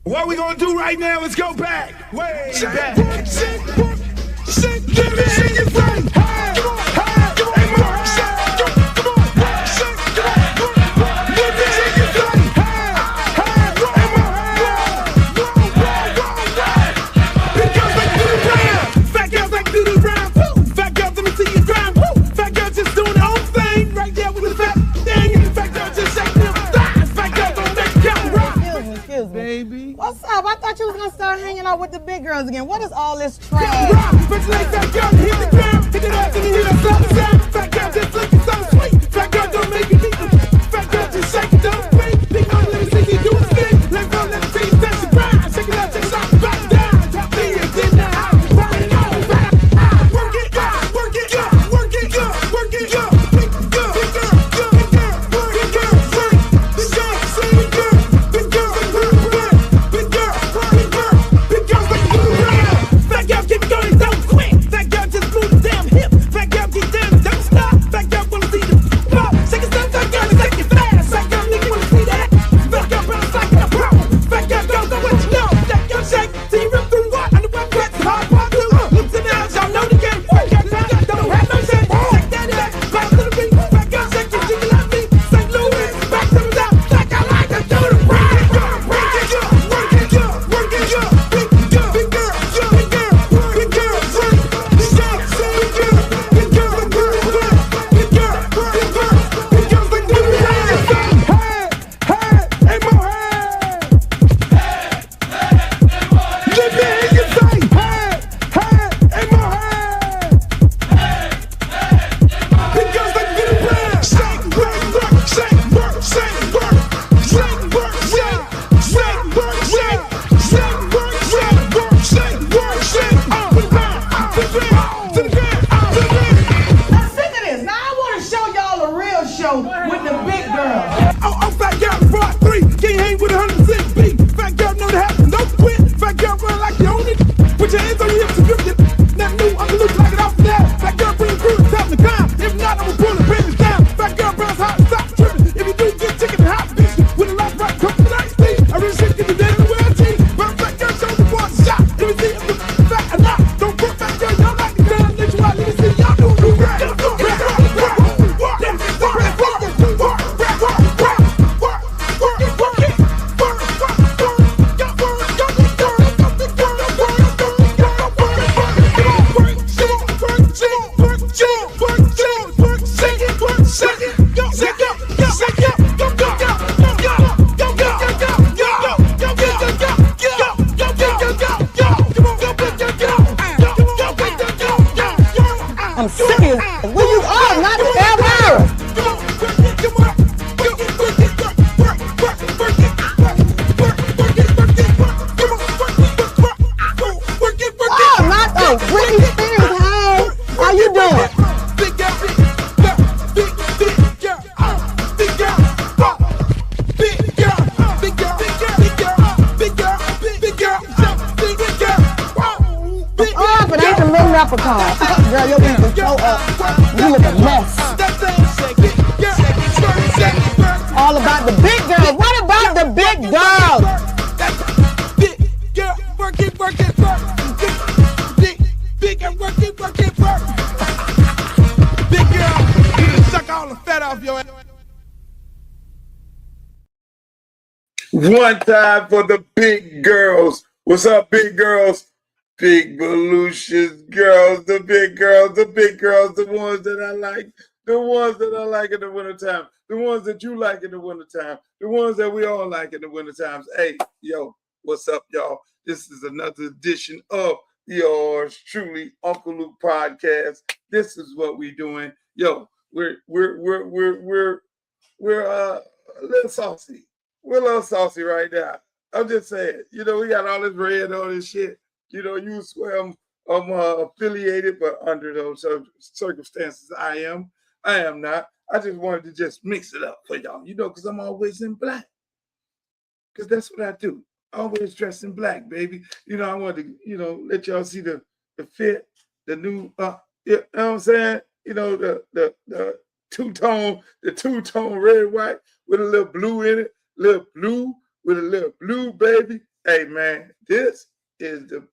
What we gonna do right now is go back, way back. Give me your friend. Baby. What's up? I thought you was gonna start hanging out with the big girls again. What is all this trash? Fat girl just looking so sweet. Fat girl don't make it easy. Fat girl just shake it, don't speak. Big girl, let me see you do a spin. Let go, let me see you touch the ground. Shake it up, take it off, back down. Drop me in the house. Rock it on, back. Work it, work it, work it, work it, big girl, big girl, big girl, big girl, big girl, big girl, big girl, big girl, big girl, like you around. Fat girl keep going so quick. Fat girl just move the damn hip. Fat girl get down, don't stop. Fat girl wanna see the pop. Shake it, stop, fat girl, shake it fast. Fat girl, nigga wanna see that. Fat girl bounce like a pro. Fat girl don't know what you know. Fat girl shake till you rip through what? On the web, that's hard part blue. Lips and out, y'all know the game. Fat girl don't have no shame. Shake that ass, bounce to the beat. Fat girl shake it, jiggle like me. St. Louis, back to the top. Fat girl like to do the ride. Work it, work it, work it, big girl, big girl, big girl, big girl, big girl, big girl, big girl, big girl, big girl, big girl, big girl, like do the ride. Hey, hey, hey, mo, hey. Let me hear you say, hey, hey, hey, mo, hey. Big girls like do the ride. Shake, work, work, shake, work, shake, work, shake, work, shake, shake, work, shake, shake, work, shake, work, shake, work, shake. To the ground, to the ground, to the ground, to the ground. Now sick of this. Now I want to show y'all a real show with the big girls. Oh, fat girl, brought 3. Can't hang with 100% beat. Fat girl, know that happen. Don't quit. Fat girl, run like you own it. Put your hands on your hips and grip it. Nothing new, I'm loose like it off the now. Fat girl, bring crew to top the climb. If not, I'ma pull the business down. Fat girl, bounce hot, stop tripping. If you do, get chicken and hot bitch. With a lot right, come to the night speed. I really shit get the day in the world team. Bounce fat girl, show the boy a shot. Let me see if the fat or not. Don't put fat girl, y'all like the gun. Let you out, let me see y'all do the rap. I'm serious. Where you are, not the ever. Oh, not the Britney Spears. Hey, how you doing? Big girl, big girl, big girl, big girl, big girl, big girl, big girl, big girl, big girl, big girl. Oh, but ain't the little leprechaun. Girl, your beat is so up. You look a mess. All about the big girls. What about the big girls? Big girl, work it, work it, work. Big girl, work it, work it, work. Big girl, you done suck all the fat off your ass. One time for the big girls. What's up, big girls? Big Volusious girls, the big girls, the big girls, the ones that I like, the ones that I like in the wintertime, the ones that you like in the wintertime, the ones that we all like in the winter times. Hey, yo, what's up, y'all? This is another edition of yours truly, Uncle Luke podcast. This is what we doing. Yo, we're a little saucy. We're a little saucy right now. I'm just saying, you know, we got all this red on this shit. You know, you swear I'm affiliated, but under those circumstances, I am not. I just wanted to just mix it up for y'all, you know, because I'm always in black. Because that's what I do. Always dressed in black, baby. You know, I wanted to, you know, let y'all see the fit, the new, you know what I'm saying? You know, the two-tone red, white with a little blue in it, little blue with a little blue, baby. Hey man, this is the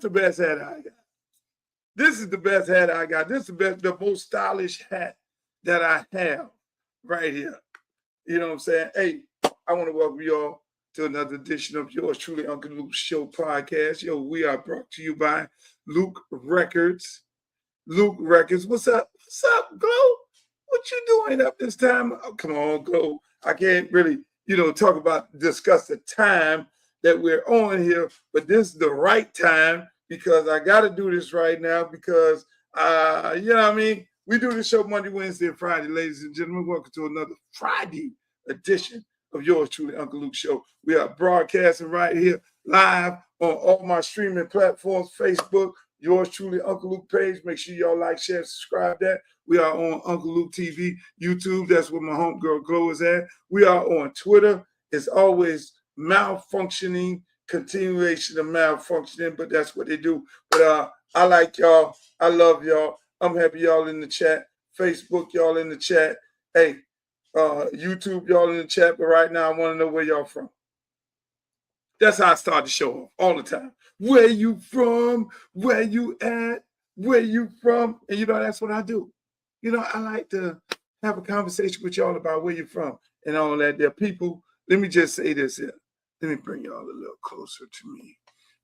best hat I got. This is the best hat I got. This is the most stylish hat that I have right here. You know what I'm saying? Hey, I want to welcome you all to another edition of yours truly, Uncle Luke's Show podcast. Yo, we are brought to you by Luke Records. Luke Records. What's up? What's up, Glow? What you doing up this time? Oh, come on, Glow. I can't really, discuss the time that we're on here, but this is the right time because I got to do this right now because, you know what I mean? We do this show Monday, Wednesday, and Friday, ladies and gentlemen. Welcome to another Friday edition of yours truly, Uncle Luke's Show. We are broadcasting right here live on all my streaming platforms, Facebook, yours truly, Uncle Luke page. Make sure y'all like, share, subscribe that. We are on Uncle Luke TV, YouTube. That's where my homegirl Glow is at. We are on Twitter. It's always malfunctioning, continuation of malfunctioning, but that's what they do. But I like y'all. I love y'all. I'm happy y'all in the chat. Facebook, y'all in the chat. Hey, YouTube, y'all in the chat. But right now, I want to know where y'all from. That's how I start the show off all the time. Where you from? Where you at? Where you from? And that's what I do. I like to have a conversation with y'all about where you're from and all that. There, people, let me just say this here. Let me bring y'all a little closer to me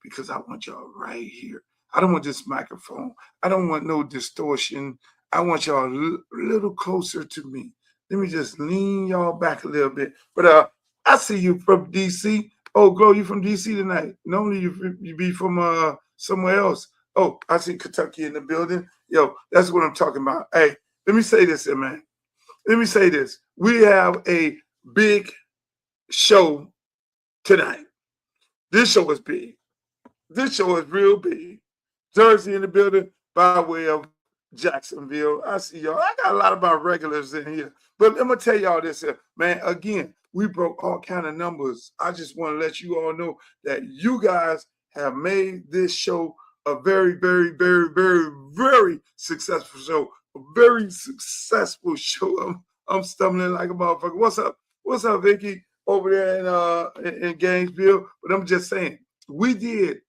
because I want y'all right here. I don't want this microphone. I don't want no distortion. I want y'all a little closer to me. Let me just lean y'all back a little bit. But I see you from D.C. Oh, Glow, you from D.C. tonight. Normally you be from somewhere else. Oh, I see Kentucky in the building. Yo, that's what I'm talking about. Hey, let me say this here, man. Let me say this. We have a big show tonight. This show is big. This show is real big. Jersey in the building by way of Jacksonville. I see y'all. I got a lot of my regulars in here. But I'm going to tell y'all this here. Man, again, we broke all kind of numbers. I just want to let you all know that you guys have made this show a very, very, very, very, very successful show. A very successful show. I'm stumbling like a motherfucker. What's up? What's up, Vicky? Over there in Gainesville. But I'm just saying, we did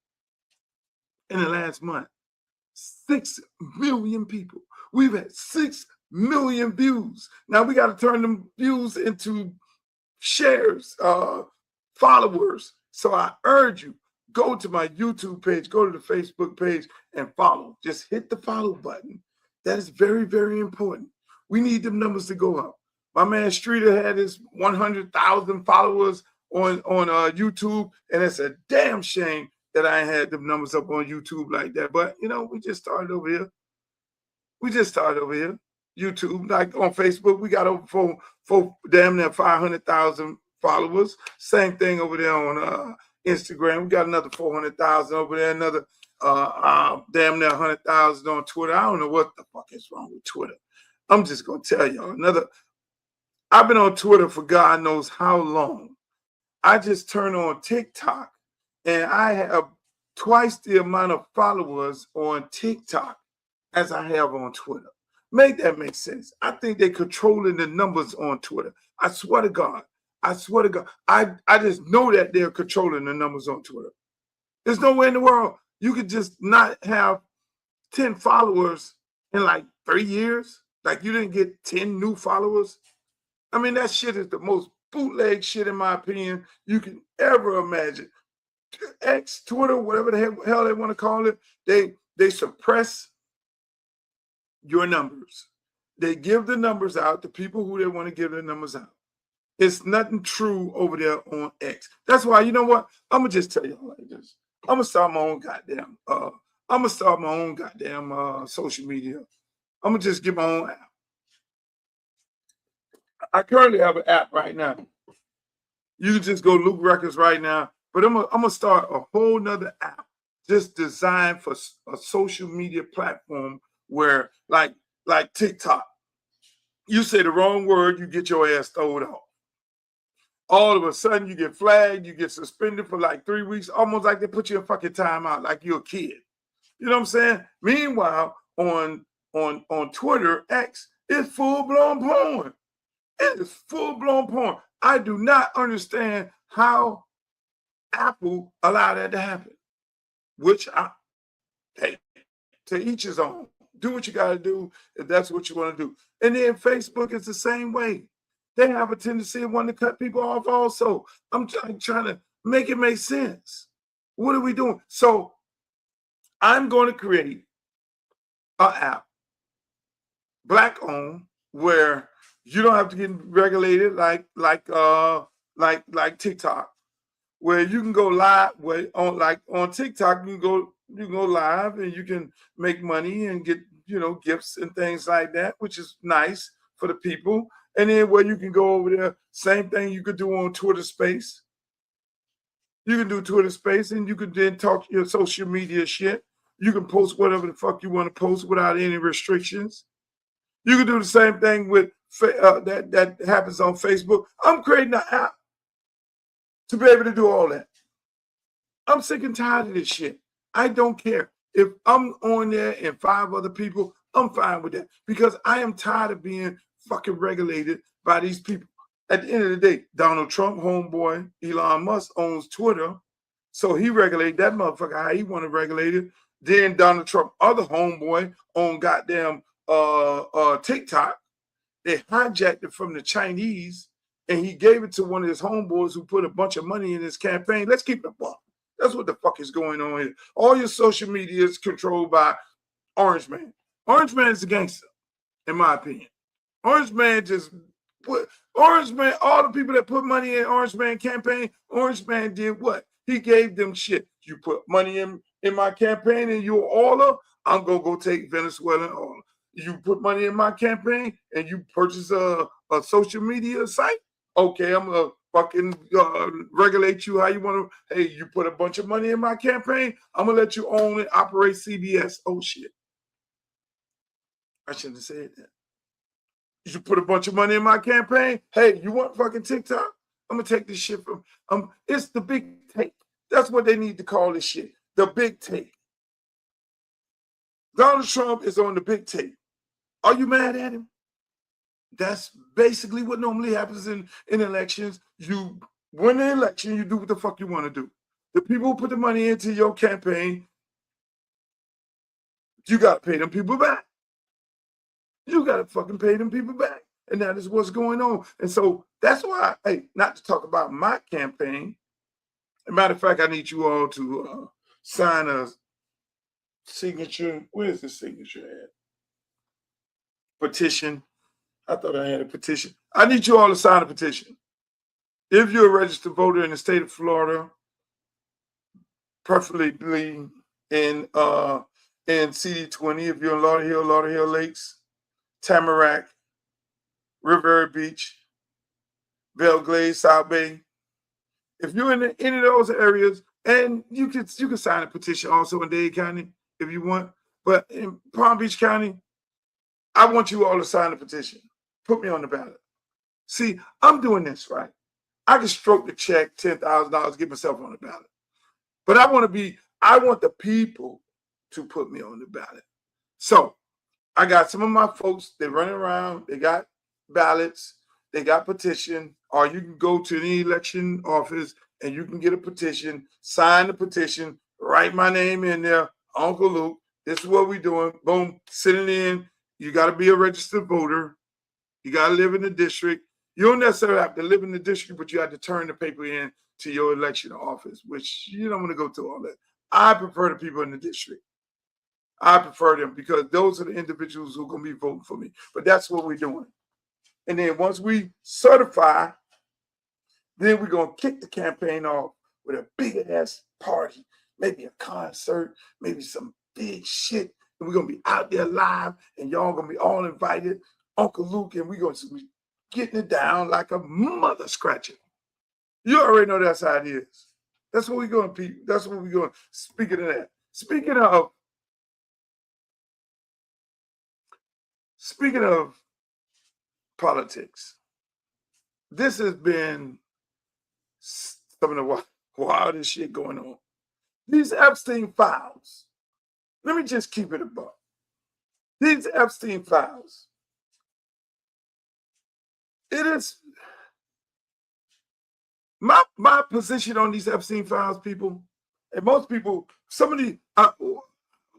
in the last month 6 million people. We've had 6 million views. Now we got to turn them views into shares, followers. So I urge you, go to my YouTube page, go to the Facebook page and follow. Just hit the follow button. That is very, very important. We need them numbers to go up. My man Streeter had his 100,000 followers on YouTube, and it's a damn shame that I had them numbers up on YouTube like that. But, we just started over here. YouTube, like on Facebook, we got over four damn near 500,000 followers. Same thing over there on Instagram. We got another 400,000 over there, another damn near 100,000 on Twitter. I don't know what the fuck is wrong with Twitter. I'm just going to tell y'all I've been on Twitter for God knows how long. I just turned on TikTok and I have twice the amount of followers on TikTok as I have on Twitter. Make that make sense. I think they're controlling the numbers on Twitter. I swear to God. I just know that they're controlling the numbers on Twitter. There's no way in the world you could just not have 10 followers in like 3 years. Like you didn't get 10 new followers. I mean, that shit is the most bootleg shit, in my opinion, you can ever imagine. X, Twitter, whatever the hell they want to call it, they suppress your numbers. They give the numbers out to people who they want to give their numbers out. It's nothing true over there on X. That's why, you know what? I'm going to just tell y'all like this. I'm going to start my own goddamn social media. I'm going to just get my own app. I currently have an app right now. You can just go Luke Records right now. But I'm gonna start a whole nother app just designed for a social media platform where, like TikTok, you say the wrong word, you get your ass thrown off. All of a sudden, you get flagged, you get suspended for like 3 weeks, almost like they put you in fucking timeout, like you're a kid. You know what I'm saying? Meanwhile, on Twitter, X, it's full-blown porn. It is full-blown porn. I do not understand how Apple allowed that to happen, which hey, to each his own. Do what you got to do if that's what you want to do. And then Facebook is the same way. They have a tendency of wanting to cut people off also. I'm trying to make it make sense. What are we doing? So I'm going to create an app, Black owned, where you don't have to get regulated like TikTok, where you can go live on TikTok. You can go live and you can make money and get gifts and things like that, which is nice for the people. And then where you can go over there, same thing you could do on Twitter Space. You can do Twitter Space and you can then talk your social media shit. You can post whatever the fuck you want to post without any restrictions. You can do the same thing with that happens on Facebook. I'm creating an app to be able to do all that. I'm sick and tired of this shit. I don't care. If I'm on there and 5 other people, I'm fine with that because I am tired of being fucking regulated by these people. At the end of the day, Donald Trump, homeboy, Elon Musk owns Twitter, so he regulated that motherfucker how he want to regulate it. Then Donald Trump, other homeboy, owned goddamn TikTok. They hijacked it from the Chinese, and he gave it to one of his homeboys who put a bunch of money in his campaign. Let's keep it up. That's what the fuck is going on here. All your social media is controlled by Orange Man. Orange Man is a gangster, in my opinion. Orange Man all the people that put money in Orange Man campaign, Orange Man did what? He gave them shit. You put money in my campaign and you're oiler, I'm going to go take Venezuelan oil. You put money in my campaign and you purchase a social media site, okay, I'm going to fucking regulate you how you want to. Hey, you put a bunch of money in my campaign, I'm going to let you own and operate CBS. Oh, shit. I shouldn't have said that. You put a bunch of money in my campaign. Hey, you want fucking TikTok? I'm going to take this shit from, it's the big take. That's what they need to call this shit. The big take. Donald Trump is on the big take. Are you mad at him? That's basically what normally happens in elections. You win the election, you do what the fuck you want to do. The people who put the money into your campaign, you got to pay them people back. You got to fucking pay them people back. And that is what's going on. And so that's why, hey, not to talk about my campaign. As a matter of fact, I need you all to sign a signature. Where's the signature at? Petition. I thought I had a petition. I need you all to sign a petition. If you're a registered voter in the state of Florida, preferably in CD20, if you're in Lauderhill Lakes, Tamarack, Riviera Beach, Belle Glade, South Bay. If you're in any of those areas, and you can sign a petition also in Dade County if you want, but in Palm Beach County, I want you all to sign a petition. Put me on the ballot. See, I'm doing this right. I can stroke the check, $10,000, get myself on the ballot. But I want the people to put me on the ballot. So I got some of my folks, they're running around, they got ballots, they got petition, or you can go to any election office and you can get a petition, sign the petition, write my name in there, Uncle Luke, this is what we're doing, boom, sitting in. You got to be a registered voter. You got to live in the district. You don't necessarily have to live in the district, but you have to turn the paper in to your election office, which you don't want to go through all that. I prefer the people in the district. I prefer them because those are the individuals who are going to be voting for me. But that's what we're doing. And then once we certify, then we're going to kick the campaign off with a big-ass party, maybe a concert, maybe some big shit. And we're going to be out there live, and y'all going to be all invited. Uncle Luke, and we're going to be getting it down like a mother scratcher. You already know that's how it is. That's what we're going to. That's what we're going. Speaking of that, speaking of politics, this has been some of the wildest shit going on. These Epstein files. Let me just keep it above. These Epstein files. It is My position on these Epstein files, people, and most people, somebody,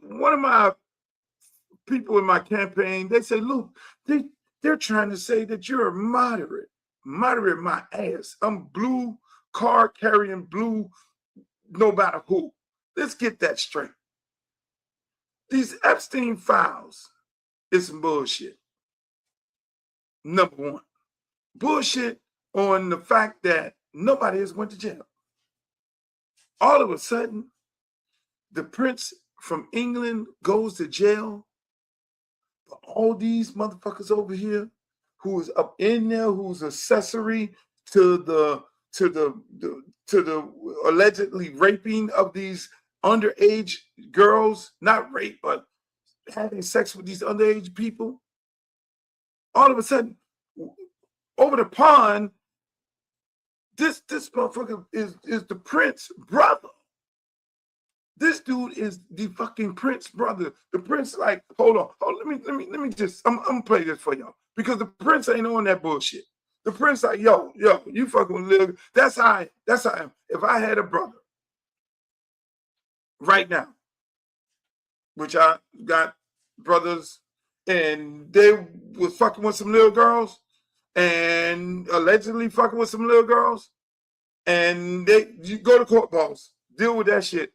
one of my people in my campaign, they say, Luke, they're trying to say that you're a moderate. Moderate my ass. I'm blue, car carrying blue, no matter who. Let's get that straight. These Epstein files is some bullshit. Number one, bullshit on the fact that nobody has went to jail. All of a sudden, the prince from England goes to jail. But all these motherfuckers over here who is up in there, who's accessory to the allegedly raping of these underage girls, not rape, but having sex with these underage people. All of a sudden, over the pond, this motherfucker is the prince brother. This dude is the fucking prince brother. The prince, like, hold on, let me just, I'm gonna play this for y'all because the prince ain't on that bullshit. The prince like, yo, you fucking with little. That's how I am. If I had a brother right now, which I got brothers, and they was fucking with some little girls, and allegedly fucking with some little girls, and you go to court, boss, deal with that shit.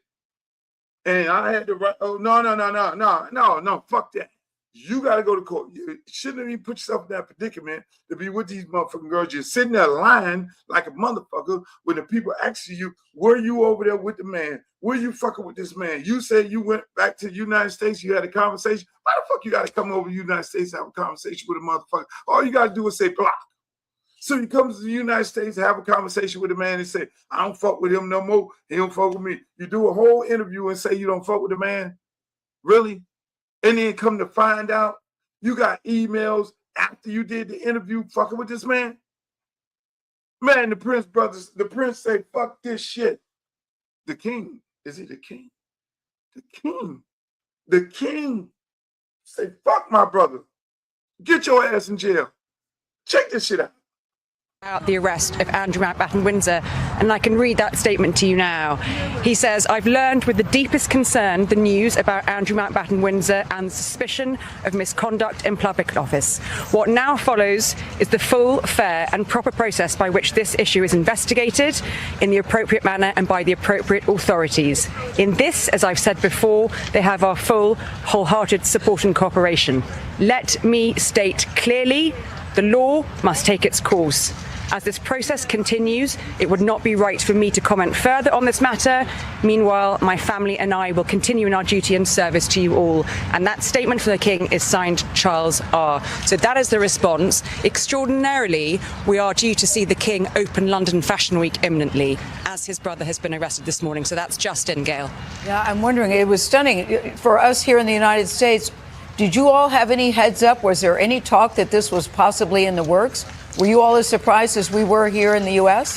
And I had to write, oh, no, fuck that. You got to go to court. You shouldn't even put yourself in that predicament to be with these motherfucking girls. You're sitting there lying like a motherfucker when the people asking you, were you over there with the man? Were you fucking with this man? You said you went back to the United States. You had a conversation. Why the fuck you got to come over to the United States and have a conversation with a motherfucker? All you got to do is say block. So you come to the United States, have a conversation with a man and say, I don't fuck with him no more. He don't fuck with me. You do a whole interview and say you don't fuck with the man? Really? And then come to find out you got emails after you did the interview fucking with this man? Man, the Prince brothers, the Prince say, fuck this shit. The king, is he the king? The king. The king say, fuck my brother. Get your ass in jail. Check this shit out. About the arrest of Andrew Mountbatten Windsor, and I can read that statement to you now. He says, I've learned with the deepest concern the news about Andrew Mountbatten Windsor and the suspicion of misconduct in public office. What now follows is the full, fair and proper process by which this issue is investigated in the appropriate manner and by the appropriate authorities. In this, as I've said before, they have our full, wholehearted support and cooperation. Let me state clearly, the law must take its course. As this process continues, it would not be right for me to comment further on this matter. Meanwhile, my family and I will continue in our duty and service to you all. And that statement from the King is signed Charles R. So that is the response. Extraordinarily, we are due to see the King open London Fashion Week imminently, as his brother has been arrested this morning. So that's Justin, Gail. Yeah, I'm wondering, it was stunning. For us here in the United States, did you all have any heads up? Was there any talk that this was possibly in the works? Were you all as surprised as we were here in the U.S.?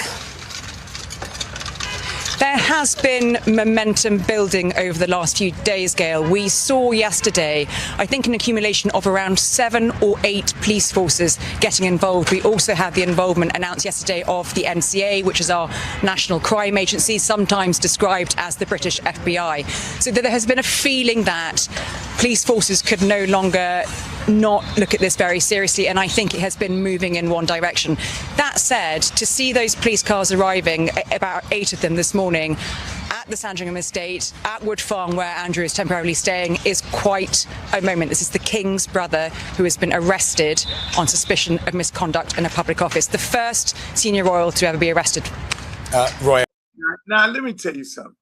There has been momentum building over the last few days, Gail. We saw yesterday, I think, an accumulation of around 7 or 8 police forces getting involved. We also had the involvement announced yesterday of the NCA, which is our national crime agency, sometimes described as the British FBI. So there has been a feeling that police forces could no longer not look at this very seriously, and I think it has been moving in one direction. That said, to see those police cars arriving, about 8 of them this morning, at the Sandringham estate, at Wood Farm, where Andrew is temporarily staying, is quite a moment. This is the King's brother who has been arrested on suspicion of misconduct in a public office, the first senior royal to ever be arrested. Roy. Now, let me tell you something.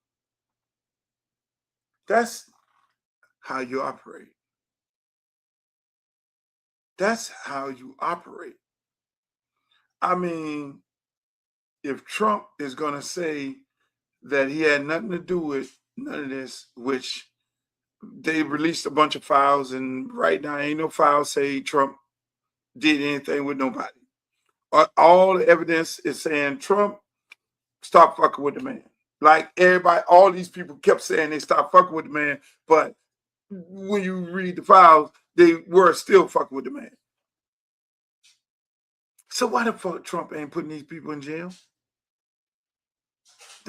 That's how you operate. That's how you operate. I mean, if Trump is going to say that he had nothing to do with none of this, which they released a bunch of files, and right now ain't no files say Trump did anything with nobody. All the evidence is saying Trump stopped fucking with the man. Like everybody, all these people kept saying they stopped fucking with the man, but when you read the files, they were still fucking with the man. So why the fuck Trump ain't putting these people in jail?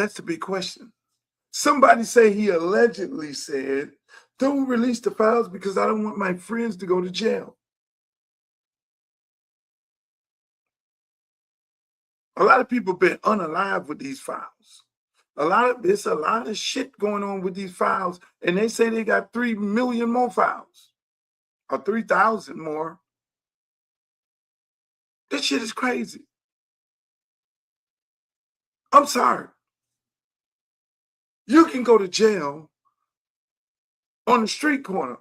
That's the big question. Somebody say he allegedly said, don't release the files because I don't want my friends to go to jail. A lot of people been unalive with these files. There's a lot of shit going on with these files, and they say they got 3 million more files or 3,000 more. This shit is crazy. I'm sorry. You can go to jail on the street corner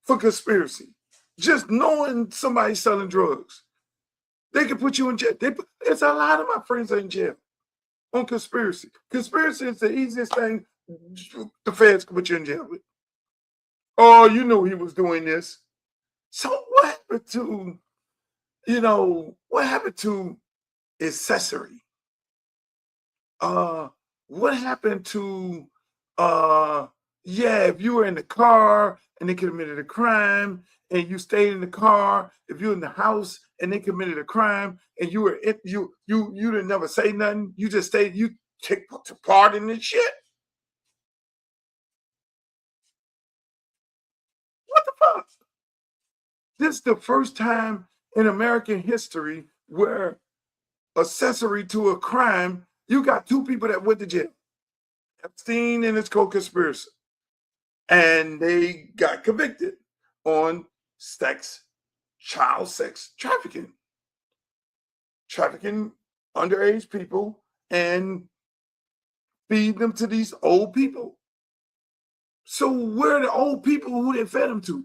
for conspiracy. Just knowing somebody's selling drugs. They can put you in jail. It's a lot of my friends are in jail on conspiracy. Conspiracy is the easiest thing the feds can put you in jail with. Oh, you know he was doing this. So what happened to, what happened to accessory? What happened to, if you were in the car and they committed a crime and you stayed in the car, if you're in the house and they committed a crime and you didn't never say nothing, you just stayed, you take part in this shit. What the fuck? This is the first time in American history where accessory to a crime, you got 2 people that went to jail. Epstein and his co-conspirator. And they got convicted on child sex trafficking. Trafficking underage people and feed them to these old people. So where are the old people who they fed them to?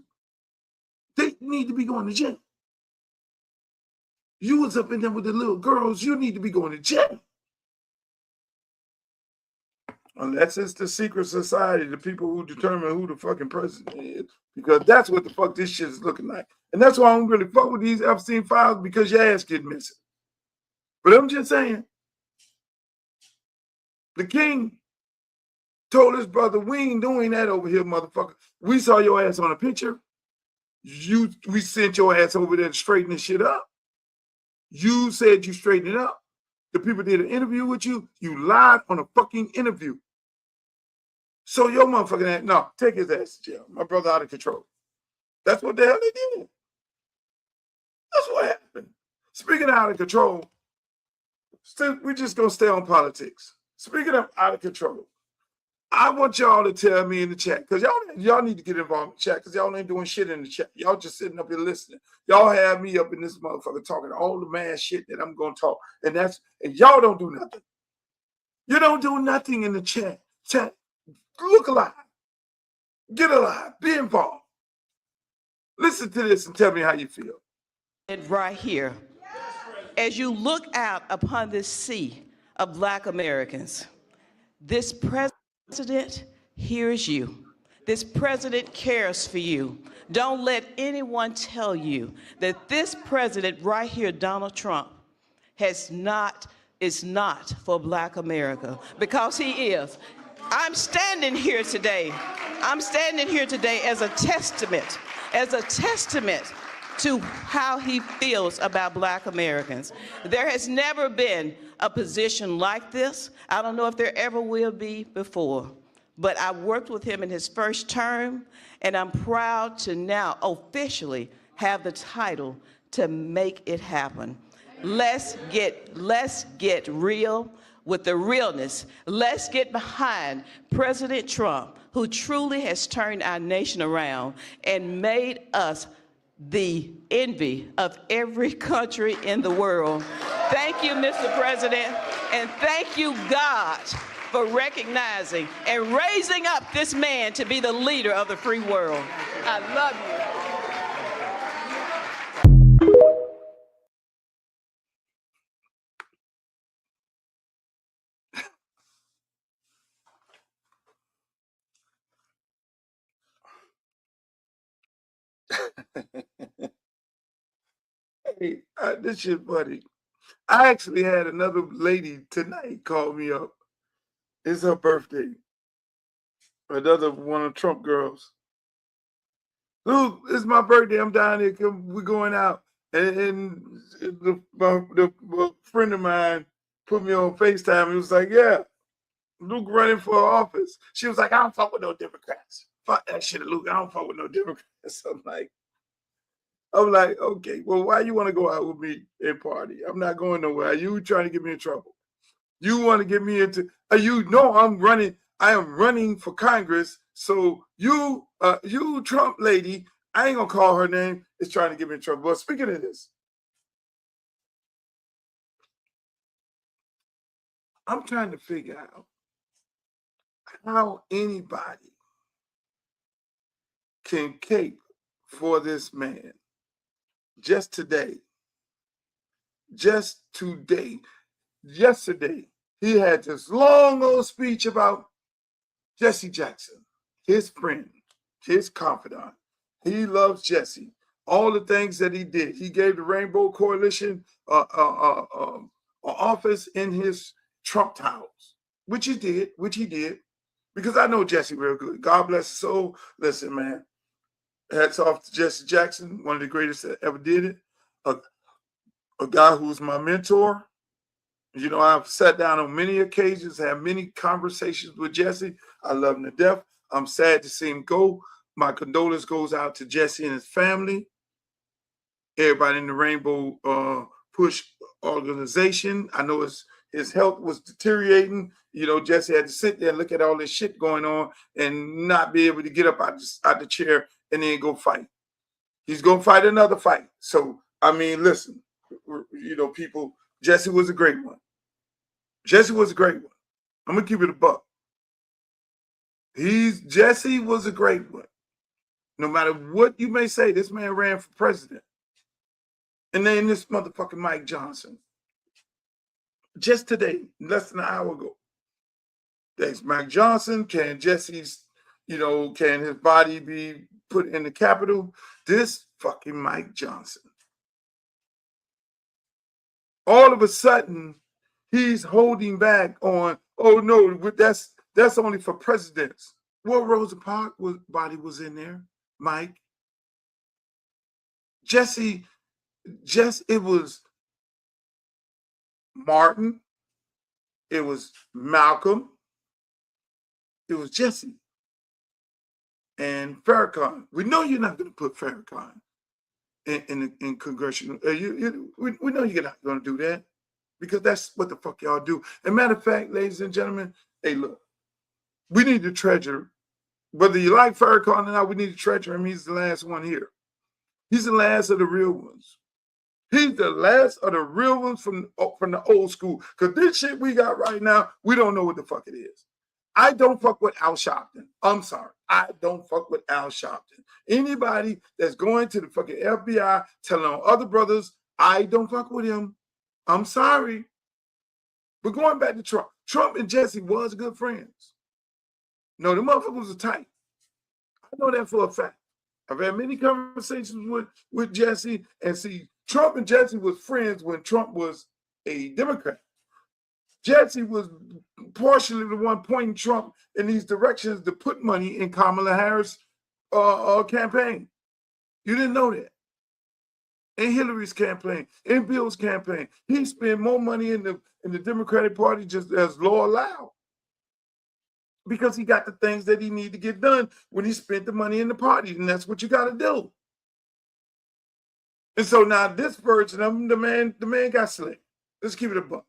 They need to be going to jail. You was up in there with the little girls, you need to be going to jail. Unless it's the secret society, the people who determine who the fucking president is. Because that's what the fuck this shit is looking like. And that's why I don't really fuck with these Epstein files, because your ass get missing. But I'm just saying, the king told his brother, we ain't doing that over here, motherfucker. We saw your ass on a picture. We sent your ass over there to straighten this shit up. You said you straightened it up. The people did an interview with you. You lied on a fucking interview. So your motherfucking ass, no, take his ass to jail. My brother out of control. That's what the hell they did. That's what happened. Speaking of out of control, we're just going to stay on politics. Speaking of out of control, I want y'all to tell me in the chat, because y'all need to get involved in the chat, because y'all ain't doing shit in the chat. Y'all just sitting up here listening. Y'all have me up in this motherfucker talking all the mad shit that I'm going to talk. And y'all don't do nothing. You don't do nothing in the chat. Chat, look alive. Get alive. Be involved. Listen to this and tell me how you feel. Right here. As you look out upon this sea of Black Americans, this president hears you. This president cares for you. Don't let anyone tell you that this president right here, Donald Trump, is not for Black America, because he is. I'm standing here today as a testament to how he feels about Black Americans. There has never been a position like this. I don't know if there ever will be before, but I worked with him in his first term, and I'm proud to now officially have the title to make it happen. Let's get real with the realness. Let's get behind President Trump, who truly has turned our nation around and made us the envy of every country in the world. Thank you, Mr. President, and thank you, God, for recognizing and raising up this man to be the leader of the free world. I love you. Hey, this shit funny. I actually had another lady tonight call me up. It's her birthday. Another one of Trump girls. Luke, it's my birthday. I'm down here. We're going out. And the friend of mine put me on FaceTime. He was like, yeah. Luke running for office. She was like, I don't fuck with no Democrats. Fuck that shit, Luke. I don't fuck with no Democrats. I'm like, okay, well, why you want to go out with me and party? I'm not going nowhere. You trying to get me in trouble? You want to get me into? You know I'm running. I am running for Congress. So you Trump lady, I ain't gonna call her name, is trying to get me in trouble. But speaking of this, I'm trying to figure out how anybody can cape for this man. Just today, yesterday, he had this long old speech about Jesse Jackson, his friend, his confidant. He loves Jesse. All the things that he did. He gave the Rainbow Coalition office in his Trump towels, which he did, because I know Jesse real good. God bless his soul. Listen, man, hats off to Jesse Jackson, one of the greatest that ever did it. A guy who's my mentor. You know, I've sat down on many occasions, had many conversations with Jesse. I love him to death. I'm sad to see him go. My condolence goes out to Jesse and his family, everybody in the Rainbow Push organization. I know his health was deteriorating. You know, Jesse had to sit there and look at all this shit going on and not be able to get up out the chair and then go fight. He's going to fight another fight. So, I mean, listen, you know, people, Jesse was a great one. Jesse was a great one. I'm going to keep it a buck. Jesse was a great one. No matter what you may say, this man ran for president. And then this motherfucking Mike Johnson. Just today, less than an hour ago. Thanks, Mike Johnson. Can Jesse's, can his body be put in the Capitol? This fucking Mike Johnson. All of a sudden, he's holding back on, oh no, that's only for presidents. Well, Rosa Parks' body was in there, Mike. It was Martin, it was Malcolm, it was Jesse, and Farrakhan. We know you're not going to put Farrakhan in congressional. We know you're not going to do that because that's what the fuck y'all do. And matter of fact, ladies and gentlemen, hey, look, we need to treasure. Whether you like Farrakhan or not, we need to treasure him. He's the last one here. He's the last of the real ones. He's the last of the real ones from the old school. Because this shit we got right now, we don't know what the fuck it is. I don't fuck with Al Sharpton. I'm sorry. I don't fuck with Al Sharpton. Anybody that's going to the fucking FBI telling on other brothers, I don't fuck with him. I'm sorry. But going back to Trump. Trump and Jesse was good friends. No, the motherfuckers are tight. I know that for a fact. I've had many conversations with Jesse, and see, Trump and Jesse was friends when Trump was a Democrat. Jesse was partially the one pointing Trump in these directions to put money in Kamala Harris' campaign. You didn't know that. In Hillary's campaign, in Bill's campaign, he spent more money in the Democratic Party just as law allowed. Because he got the things that he needed to get done when he spent the money in the party, and that's what you got to do. And so now this version of him, the man got slick. Let's keep it a buck.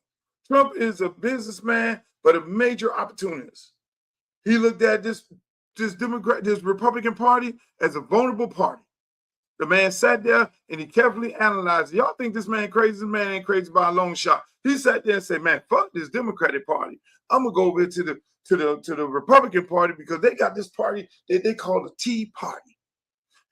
Trump is a businessman, but a major opportunist. He looked at this Republican Party as a vulnerable party. The man sat there and he carefully analyzed it. Y'all think this man crazy? This man ain't crazy by a long shot. He sat there and said, man, fuck this Democratic Party. I'm going to go over here to the Republican Party because they got this party that they call the Tea Party.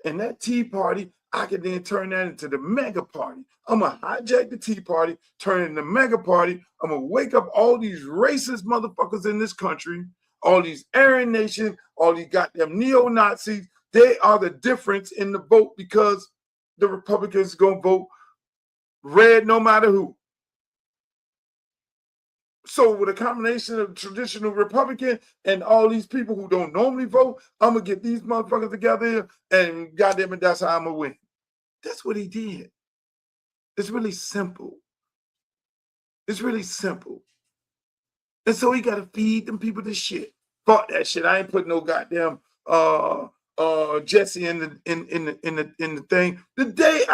And that Tea Party, I can then turn that into the mega party. I'm going to hijack the Tea Party, turn it into the mega party. I'm going to wake up all these racist motherfuckers in this country, all these Aryan Nation, all these goddamn neo-Nazis. They are the difference in the vote because the Republicans are going to vote red no matter who. So with a combination of traditional Republican and all these people who don't normally vote, I'm going to get these motherfuckers together and goddamn it, that's how I'm going to win. That's what he did. It's really simple. It's really simple. And so he got to feed them people this shit. Fuck that shit. I ain't putting no goddamn Jesse in the thing. The day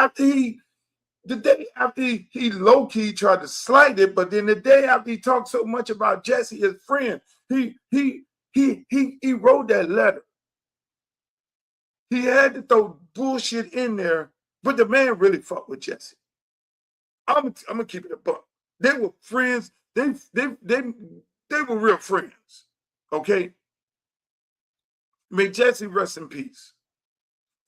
after he low key tried to slight it, but then the day after he talked so much about Jesse, his friend, he wrote that letter. He had to throw bullshit in there, but the man really fucked with Jesse. I'm gonna keep it a buck. They were friends. They were real friends. Okay. May Jesse rest in peace.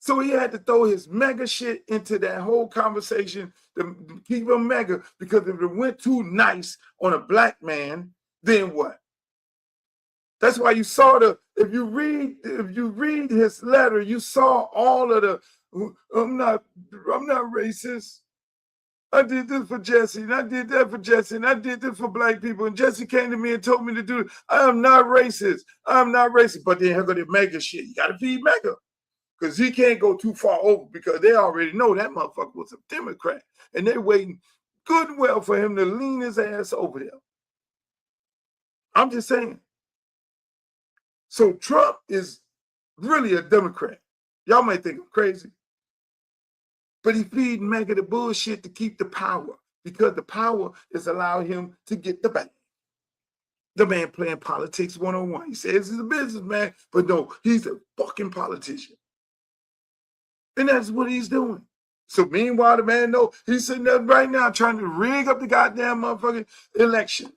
So he had to throw his mega shit into that whole conversation to keep him mega, because if it went too nice on a black man, then what? That's why you saw if you read his letter, you saw all of the I'm not racist. I did this for Jesse, and I did that for Jesse, and I did this for black people. And Jesse came to me and told me to do it. I am not racist. I'm not racist. But then here go the mega shit. You gotta feed mega. Because he can't go too far over, because they already know that motherfucker was a Democrat. And they're waiting good and well for him to lean his ass over there. I'm just saying. So Trump is really a Democrat. Y'all might think I'm crazy. But he feeding mega the bullshit to keep the power, because the power is allowing him to get the bag. The man playing politics 101. He says he's a businessman, but no, he's a fucking politician. And that's what he's doing. So meanwhile, the man knows he's sitting there right now trying to rig up the goddamn motherfucking election.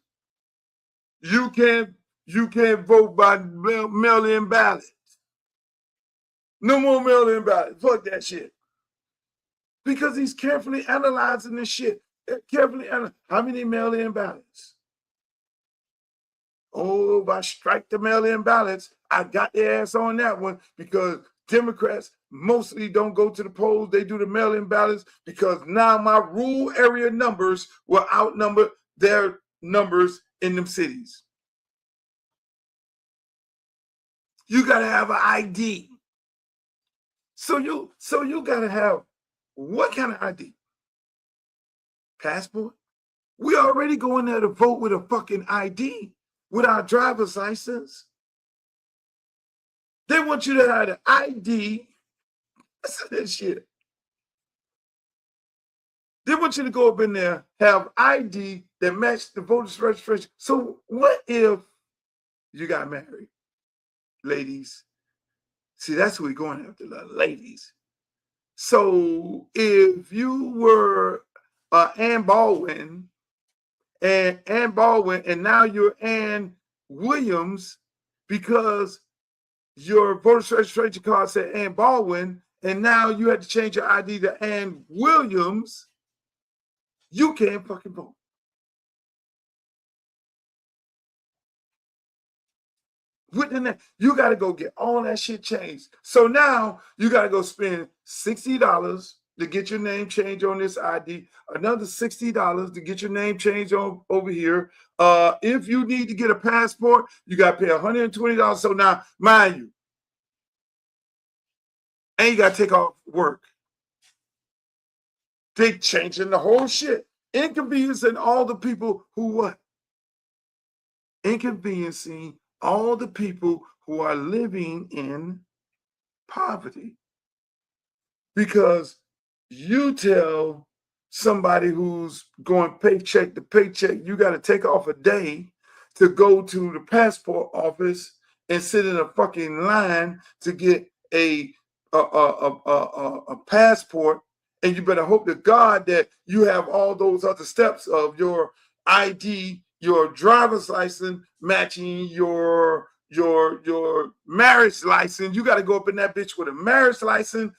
You can't vote by mail-in ballots. No more mail-in ballots. Fuck that shit. Because he's carefully analyzing this shit. Carefully analyzing how many mail-in ballots. Oh, if I strike the mail-in ballots, I got their ass on that one, because Democrats mostly don't go to the polls. They do the mail-in ballots, because now my rural area numbers will outnumber their numbers in them cities. You got to have an ID. So you got to have what kind of ID? Passport? We already go in there to vote with a fucking ID, with our driver's license. They want you to have an ID. Listen to this shit. They want you to go up in there, have ID that match the voter's registration. So what if you got married? Ladies. See, that's who we're going after, the ladies. So if you were Ann Baldwin, and now you're Ann Williams, because your voter's registration card said Ann Baldwin, and now you had to change your ID to Ann Williams, you can't fucking vote. You got to go get all that shit changed. So now you got to go spend $60 to get your name changed on this ID, another $60 to get your name changed on over here. If you need to get a passport, you got to pay $120. So now, mind you, and you got to take off work. They changing the whole shit. Inconveniencing all the people who what? Inconveniencing all the people who are living in poverty. Because you tell somebody who's going paycheck to paycheck, you got to take off a day to go to the passport office and sit in a fucking line to get a passport, and you better hope to God that you have all those other steps of your ID, your driver's license matching your marriage license. You got to go up in that bitch with a marriage license,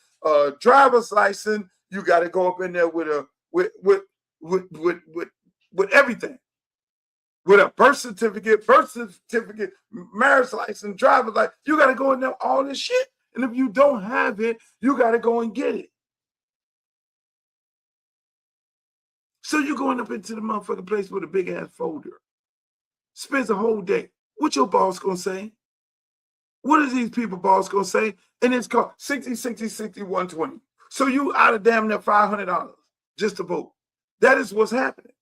driver's license. You got to go up in there with everything, with a birth certificate, marriage license, driver's license. You got to go in there all this shit. And if you don't have it, you got to go and get it. So you're going up into the motherfucking place with a big ass folder. Spends a whole day. What your boss gonna say? What is these people boss gonna say? And it's called 60, 120. So you out of damn near $500 just to vote. That is what's happening.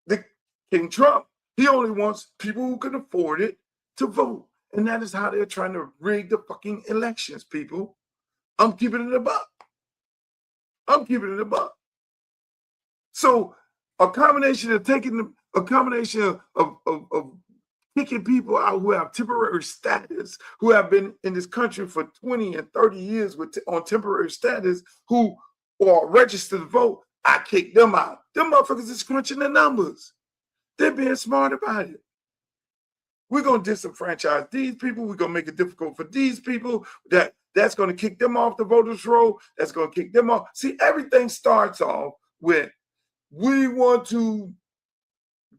The King Trump, He only wants people who can afford it to vote. And that is how they're trying to rig the fucking elections, people. I'm keeping it a buck. I'm keeping it a buck. So a combination of kicking people out who have temporary status, who have been in this country for 20 and 30 years on temporary status, who are registered to vote, I kick them out. Them motherfuckers is crunching the numbers. They're being smart about it. We're going to disenfranchise these people. We're going to make it difficult for these people. That's going to kick them off the voters' roll. That's going to kick them off. See, everything starts off with, we want to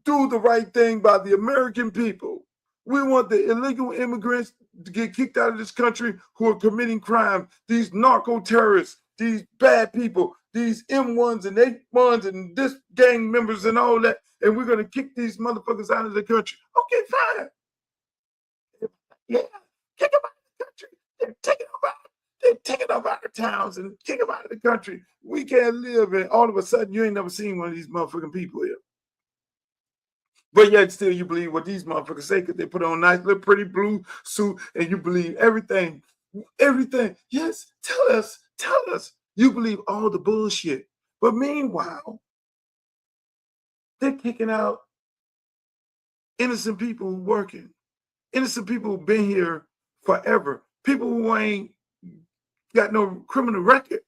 do the right thing by the American people. We want the illegal immigrants to get kicked out of this country who are committing crime. These narco-terrorists, these bad people, these M1s and 8-1s and this gang members and all that. And we're going to kick these motherfuckers out of the country. Okay, fine. Yeah, kick them out of the country. They're taking them out of towns and kick them out of the country. We can't live, and all of a sudden you ain't never seen one of these motherfucking people here. But yet still you believe what these motherfuckers say because they put on a nice little pretty blue suit and you believe everything. Yes, tell us. You believe all the bullshit. But meanwhile, they're kicking out innocent people working. Innocent people who've been here forever. People who ain't got no criminal record.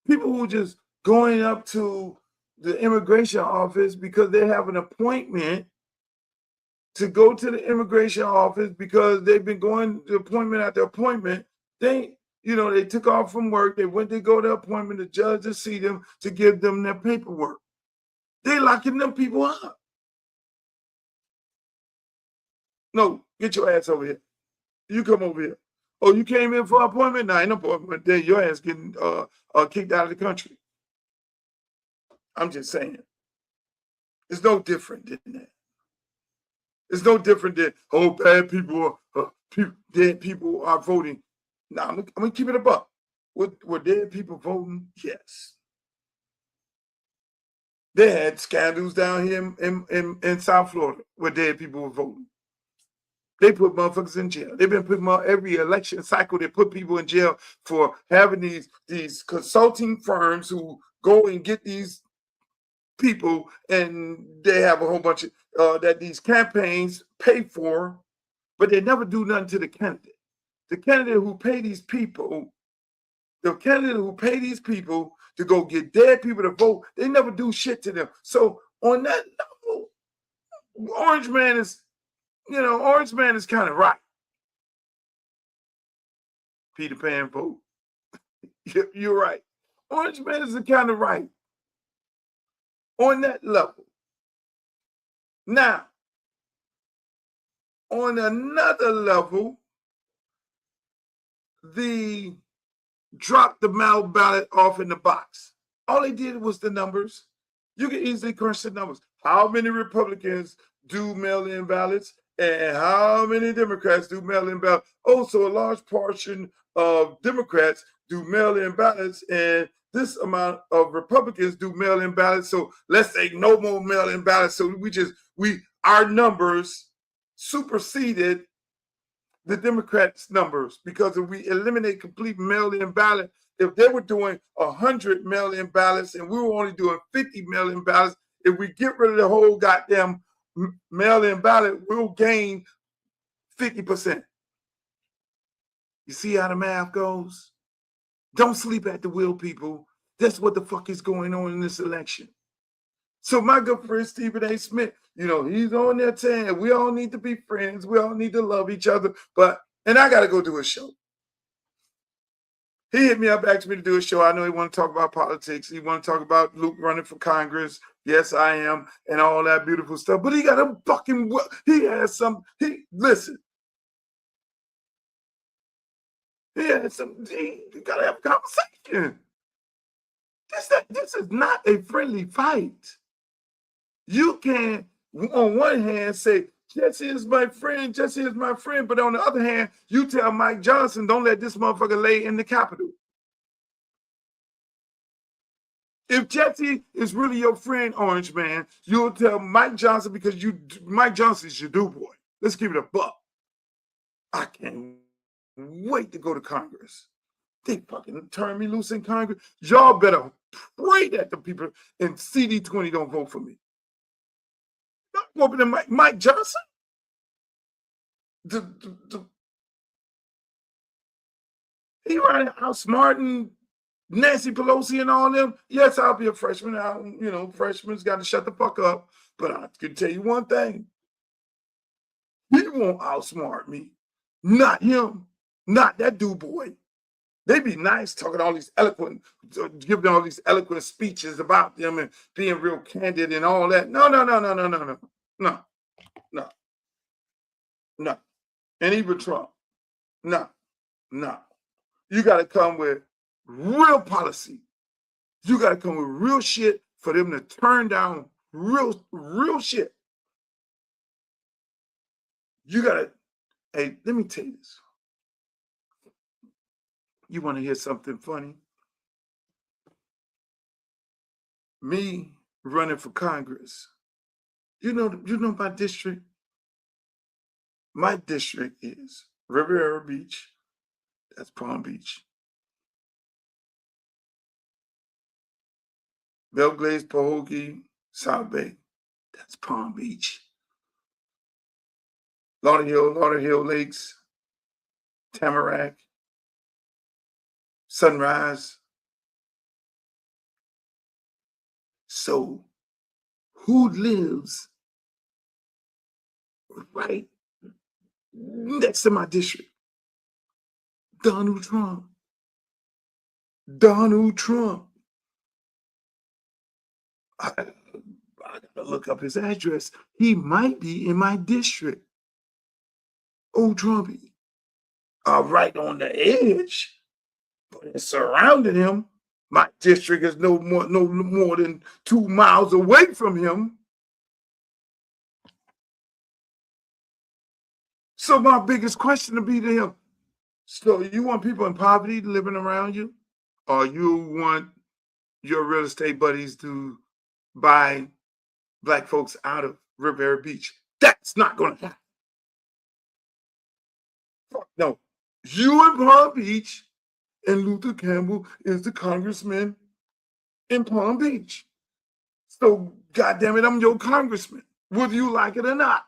People who just going up to the immigration office because they have an appointment to go to the immigration office because they've been going to appointment after appointment. They took off from work. They went to go to appointment, the judge to see them, to give them their paperwork. They locking them people up. No, get your ass over here. You come over here. Oh, you came in for an appointment? Nah, ain't no appointment. Then your ass getting kicked out of the country. I'm just saying. It's no different than that. It's no different than, bad people, dead people are voting. Now, I'm going to keep it a buck. Were dead people voting? Yes. They had scandals down here in South Florida where dead people were voting. They put motherfuckers in jail. They've been putting every election cycle. They put people in jail for having these consulting firms who go and get these people, and they have a whole bunch of that these campaigns pay for, but they never do nothing to the candidate. The candidate who pay these people, to go get dead people to vote, they never do shit to them. So on that level, Orange Man is kind of right. Peter Pan vote. You're right. Orange Man is kind of right. On that level. Now, on another level, the drop the mail ballot off in the box. All they did was the numbers. You can easily crunch the numbers. How many Republicans do mail-in ballots and how many Democrats do mail-in ballots? Also, a large portion of Democrats do mail-in ballots and this amount of Republicans do mail-in ballots. So let's say no more mail-in ballots. So our numbers superseded the Democrats' numbers because if we eliminate complete mail-in ballot, if they were doing 100 mail-in ballots and we were only doing 50 mail-in ballots, if we get rid of the whole goddamn mail-in ballot, we'll gain 50%. You see how the math goes? Don't sleep at the wheel, people. That's what the fuck is going on in this election. So my good friend Stephen A. Smith, he's on there saying we all need to be friends. We all need to love each other. And I got to go do a show. He hit me up, asked me to do a show. I know he want to talk about politics. He want to talk about Luke running for Congress. Yes, I am, and all that beautiful stuff. But he got a fucking, listen. He got to have a conversation. This is not a friendly fight. You can, on one hand, say, Jesse is my friend, but on the other hand, you tell Mike Johnson, don't let this motherfucker lay in the Capitol. If Jesse is really your friend, Orange Man, you'll tell Mike Johnson because Mike Johnson's your do boy. Let's give it a buck. I can't wait to go to Congress. They fucking turn me loose in Congress. Y'all better pray that the people in CD20 don't vote for me. Not voting to Mike Johnson. He running outsmarting Nancy Pelosi and all them. Yes, I'll be a freshman. Freshmen's got to shut the fuck up. But I can tell you one thing. He won't outsmart me. Not him. Not that dude boy. They be nice talking all these eloquent, giving all these eloquent speeches about them and being real candid and all that. No. And even Trump. No. You got to come with real policy. You got to come with real shit for them to turn down real shit. You got to, hey, let me tell you this. You want to hear something funny? Me running for Congress. You know my district? My district is Riviera Beach. That's Palm Beach. Belgrade, Pahokee, South Bay. That's Palm Beach. Lauderhill Lakes, Tamarack, Sunrise. So, who lives right next to my district? Donald Trump. I gotta look up his address. He might be in my district. Old Trumpy. Right on the edge, but it's surrounding him. My district is no more than 2 miles away from him. So my biggest question to be to him, so you want people in poverty living around you? Or you want your real estate buddies to buy black folks out of Riviera Beach? That's not going to happen. Fuck no. You in Palm Beach and Luther Campbell is the congressman in Palm Beach. So, goddamn it, I'm your congressman, whether you like it or not.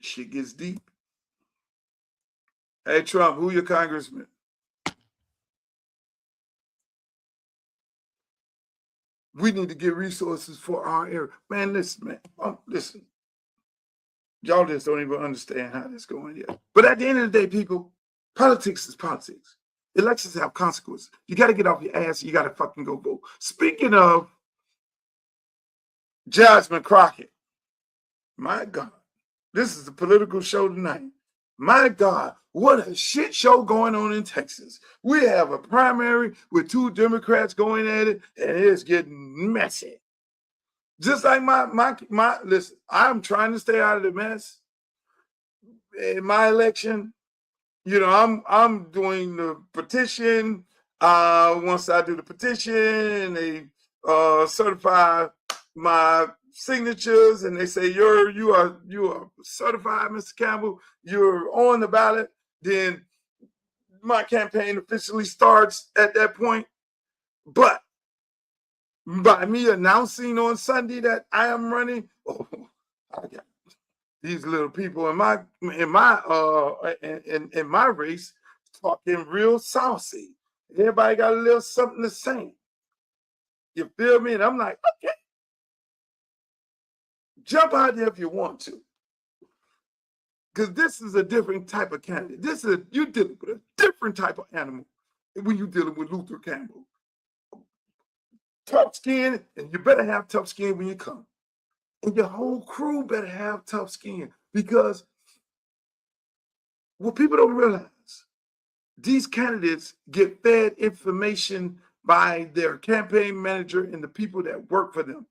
Shit gets deep. Hey, Trump, who your congressman? We need to get resources for our area. Man, listen, listen. Y'all just don't even understand how this is going yet. But at the end of the day, people, politics is politics. Elections have consequences. You got to get off your ass. You got to fucking go vote. Speaking of Jasmine Crockett, my God, this is a political show tonight. My God, what a shit show going on in Texas. We have a primary with 2 Democrats going at it, and it's getting messy. Just like my listen, I'm trying to stay out of the mess. In my election, I'm doing the petition. Once I do the petition, they certify my signatures, and they say you are certified, Mr. Campbell. You're on the ballot. Then my campaign officially starts at that point. But by me announcing on Sunday that I am running, I got these little people in my race talking real saucy. Everybody got a little something to say. You feel me? And I'm like, okay, jump out there if you want to, because this is a different type of candidate. You're dealing with a different type of animal when you're dealing with Luther Campbell. Tough skin, and you better have tough skin when you come. And your whole crew better have tough skin, because what people don't realize, these candidates get fed information by their campaign manager and the people that work for them.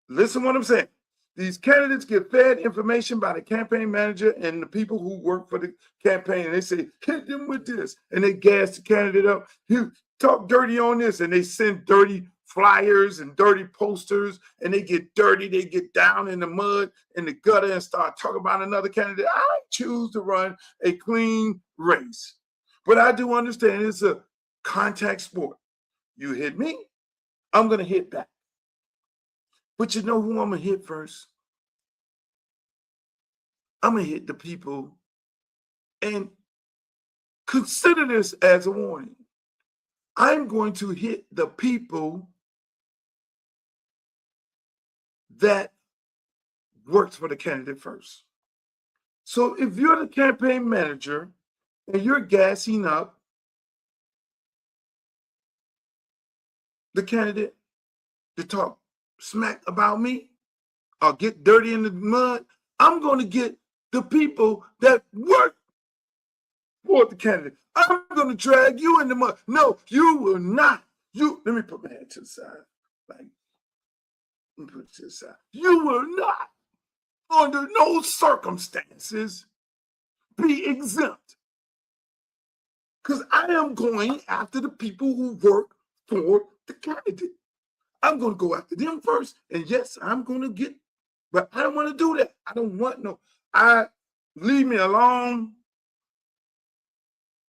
Listen what I'm saying. These candidates get fed information by the campaign manager and the people who work for the campaign. And they say, hit them with this. And they gas the candidate up. You talk dirty on this. And they send dirty flyers and dirty posters. And they get dirty. They get down in the mud and the gutter and start talking about another candidate. I choose to run a clean race. But I do understand it's a contact sport. You hit me, I'm going to hit back. But you know who I'm going to hit first? I'm going to hit the people, and consider this as a warning. I'm going to hit the people that works for the candidate first. So if you're the campaign manager and you're gassing up the candidate to talk smack about me or get dirty in the mud, I'm going to get the people that work for the candidate. I'm going to drag you in the mud. No, you will not. Let me put my hand to the side. Let me put it to the side. You will not, under no circumstances, be exempt. Because I am going after the people who work for the candidate. I'm going to go after them first. And yes, I'm going to get, but I don't want to do that. I don't want no, leave me alone.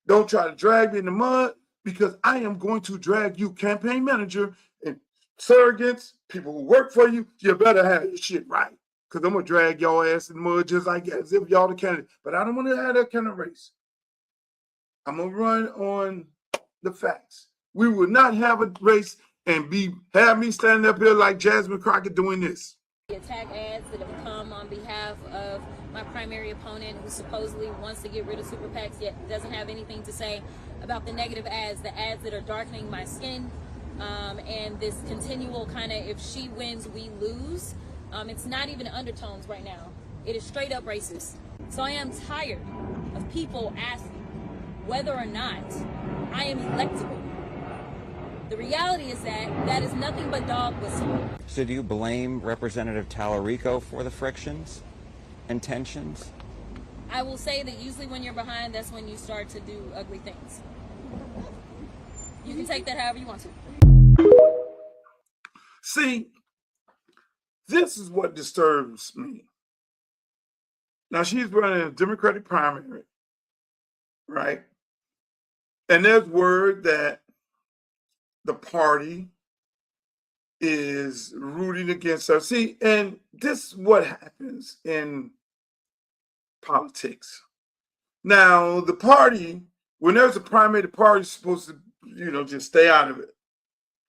Don't try to drag me in the mud, because I am going to drag you, campaign manager and surrogates, people who work for you. You better have your shit right, because I'm going to drag y'all ass in the mud just like as if y'all the candidate. But I don't want to have that kind of race. I'm going to run on the facts. We will not have a race and have me standing up here like Jasmine Crockett doing this. Attack ads that have come on behalf of my primary opponent, who supposedly wants to get rid of super PACs, yet doesn't have anything to say about the negative ads, the ads that are darkening my skin, and this continual kind of, if she wins, we lose. It's not even undertones right now. It is straight up racist. So I am tired of people asking whether or not I am electable. The reality is that is nothing but dog whistle. So do you blame Representative Tallarico for the frictions and tensions? I will say that usually when you're behind, that's when you start to do ugly things. You can take that however you want to. See, this is what disturbs me. Now, she's running a Democratic primary, right? And there's word that the party is rooting against her. See, and this is what happens in politics. Now, the party, when there's a primary, the party's supposed to, just stay out of it.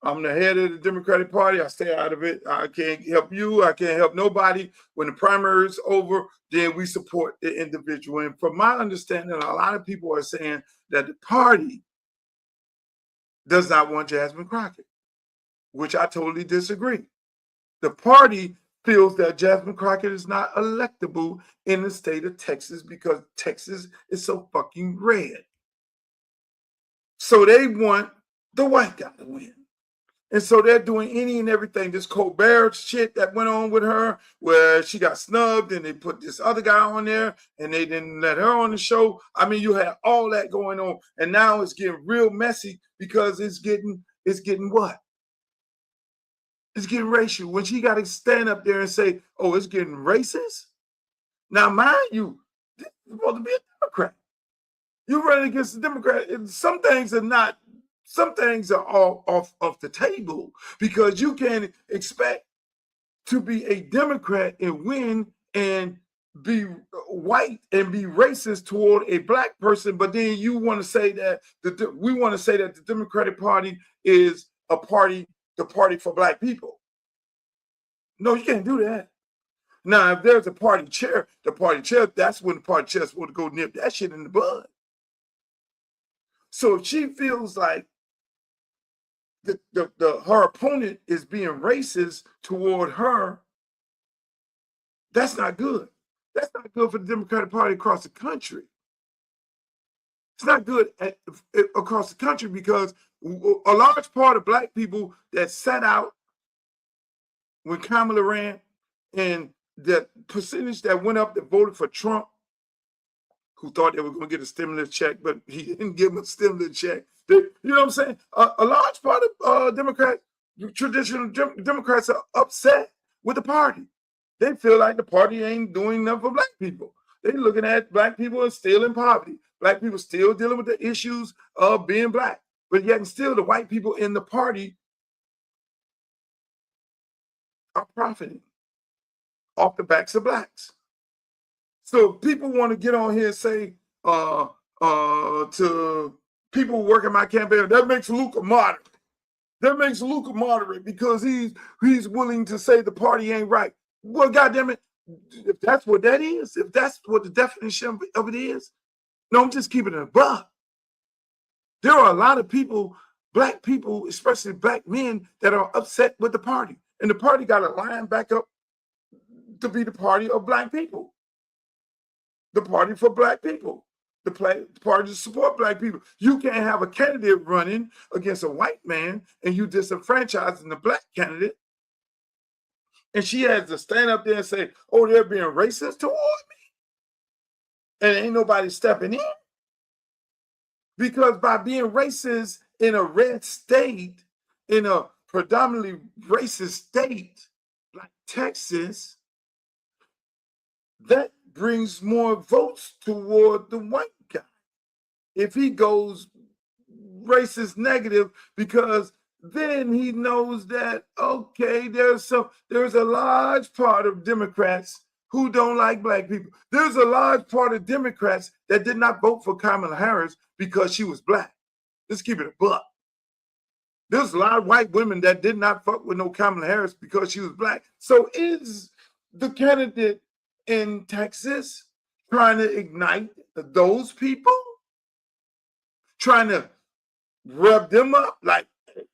I'm the head of the Democratic Party. I stay out of it. I can't help you. I can't help nobody. When the primary is over, then we support the individual. And from my understanding, a lot of people are saying that the party does not want Jasmine Crockett, which I totally disagree. The party feels that Jasmine Crockett is not electable in the state of Texas because Texas is so fucking red. So they want the white guy to win. And so they're doing any and everything. This Colbert shit that went on with her, where she got snubbed and they put this other guy on there and they didn't let her on the show. I mean, you had all that going on. And now it's getting real messy because it's getting what? It's getting racial. When she got to stand up there and say, oh, it's getting racist. Now, mind you, this is supposed to be a Democrat. You're running against the Democrat. And some things are all off the table, because you can't expect to be a Democrat and win and be white and be racist toward a black person, but then you want to say that we want to say that the Democratic Party is the party for black people. No, you can't do that. Now, if there's a party chair, that's when the party chair is supposed to go nip that shit in the bud. So if she feels like her opponent is being racist toward her, that's not good. That's not good for the Democratic Party across the country. It's not good across the country, because a large part of black people that sat out when Kamala ran and the percentage that went up that voted for Trump, who thought they were going to get a stimulus check, but he didn't give them a stimulus check. You know what I'm saying? A large part of traditional Democrats are upset with the party. They feel like the party ain't doing enough for black people. They're looking at black people as still in poverty. Black people still dealing with the issues of being black. But yet and still the white people in the party are profiting off the backs of blacks. So people want to get on here and say to people working my campaign, that makes Luke a moderate. That makes Luke a moderate because he's willing to say the party ain't right. Well, goddamn it, if that's what that is, if that's what the definition of it is, no, I'm just keeping it a buck. There are a lot of people, black people, especially black men, that are upset with the party. And the party got to line back up to be the party of black people. The party for black people. The party to support black people. You can't have a candidate running against a white man and you disenfranchising the black candidate. And she has to stand up there and say, oh, they're being racist toward me. And ain't nobody stepping in. Because by being racist in a red state, in a predominantly racist state like Texas, that brings more votes toward the white guy. If he goes racist negative, because then he knows that, okay, there's a large part of Democrats who don't like black people. There's a large part of Democrats that did not vote for Kamala Harris because she was black. Let's keep it a buck. There's a lot of white women that did not fuck with no Kamala Harris because she was black. So is the candidate in Texas trying to ignite those people? Trying to rev them up? Like,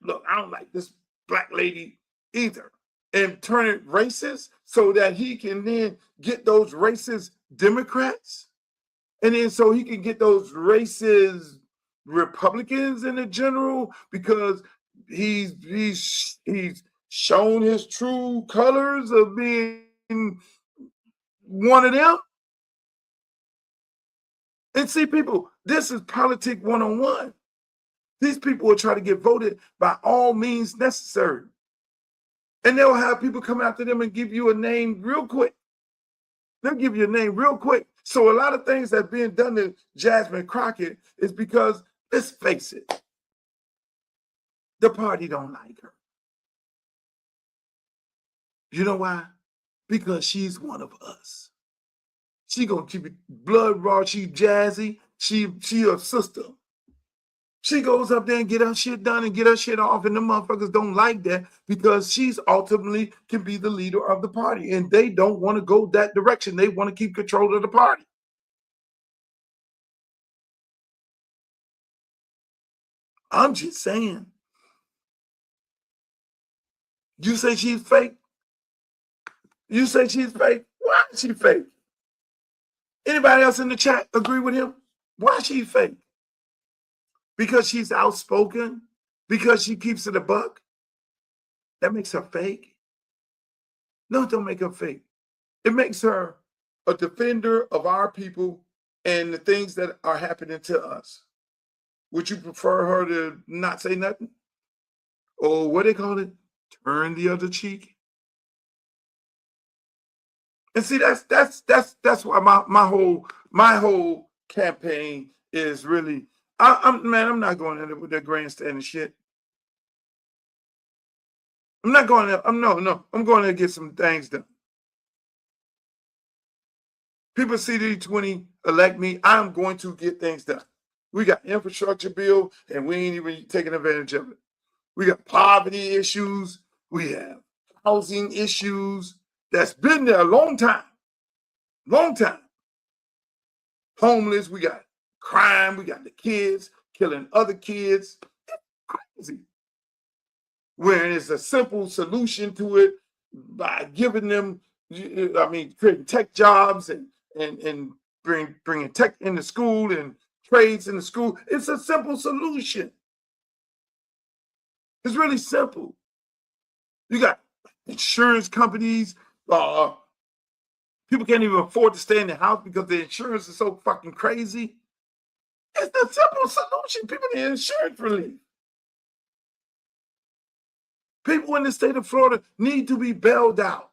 look, I don't like this black lady either. And turn it racist so that he can then get those racist Democrats. And then so he can get those racist Republicans in the general, because he's shown his true colors of being one of them. And see, people, this is politics 101. These people will try to get voted by all means necessary. And they'll have people come after them and give you a name real quick. They'll give you a name real quick. So a lot of things that's being done to Jasmine Crockett is because, let's face it, the party don't like her. You know why? Because she's one of us. She gonna keep it blood raw. She jazzy. She a sister. She goes up there and get her shit done and get her shit off, and the motherfuckers don't like that because she's ultimately can be the leader of the party, and they don't want to go that direction. They want to keep control of the party. I'm just saying. You say she's fake? You say she's fake? Why is she fake? Anybody else in the chat agree with him? Why is she fake? Because she's outspoken? Because she keeps it a buck? That makes her fake? No, it don't make her fake. It makes her a defender of our people and the things that are happening to us. Would you prefer her to not say nothing? Or what they call it? Turn the other cheek? And see, that's why my whole campaign is really, I'm not going in there with that grandstanding shit. I'm not going there. I'm going there to get some things done. People CD20 elect me. I'm going to get things done. We got infrastructure bill, and we ain't even taking advantage of it. We got poverty issues. We have housing issues that's been there a long time. Long time. Homeless. We got crime. We got the kids killing other kids. It's crazy. Where it's a simple solution to it by giving them, creating tech jobs and bringing tech into school and trades into school. It's a simple solution. It's really simple. You got insurance companies People can't even afford to stay in the house because the insurance is so fucking crazy. It's the simple solution. People need insurance relief. People in the state of Florida need to be bailed out.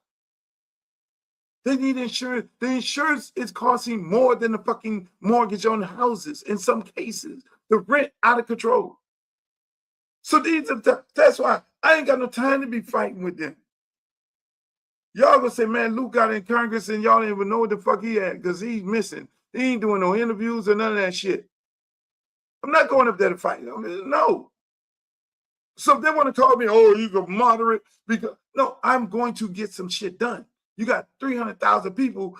They need insurance. The insurance is costing more than the fucking mortgage on the houses in some cases. The rent out of control. So that's why I ain't got no time to be fighting with them. Y'all gonna say, man, Luke got in Congress and y'all didn't even know what the fuck he had because he's missing. He ain't doing no interviews or none of that shit. I'm not going up there to fight. No. So if they want to call me, oh, you go moderate, because no, I'm going to get some shit done. You got 300,000 people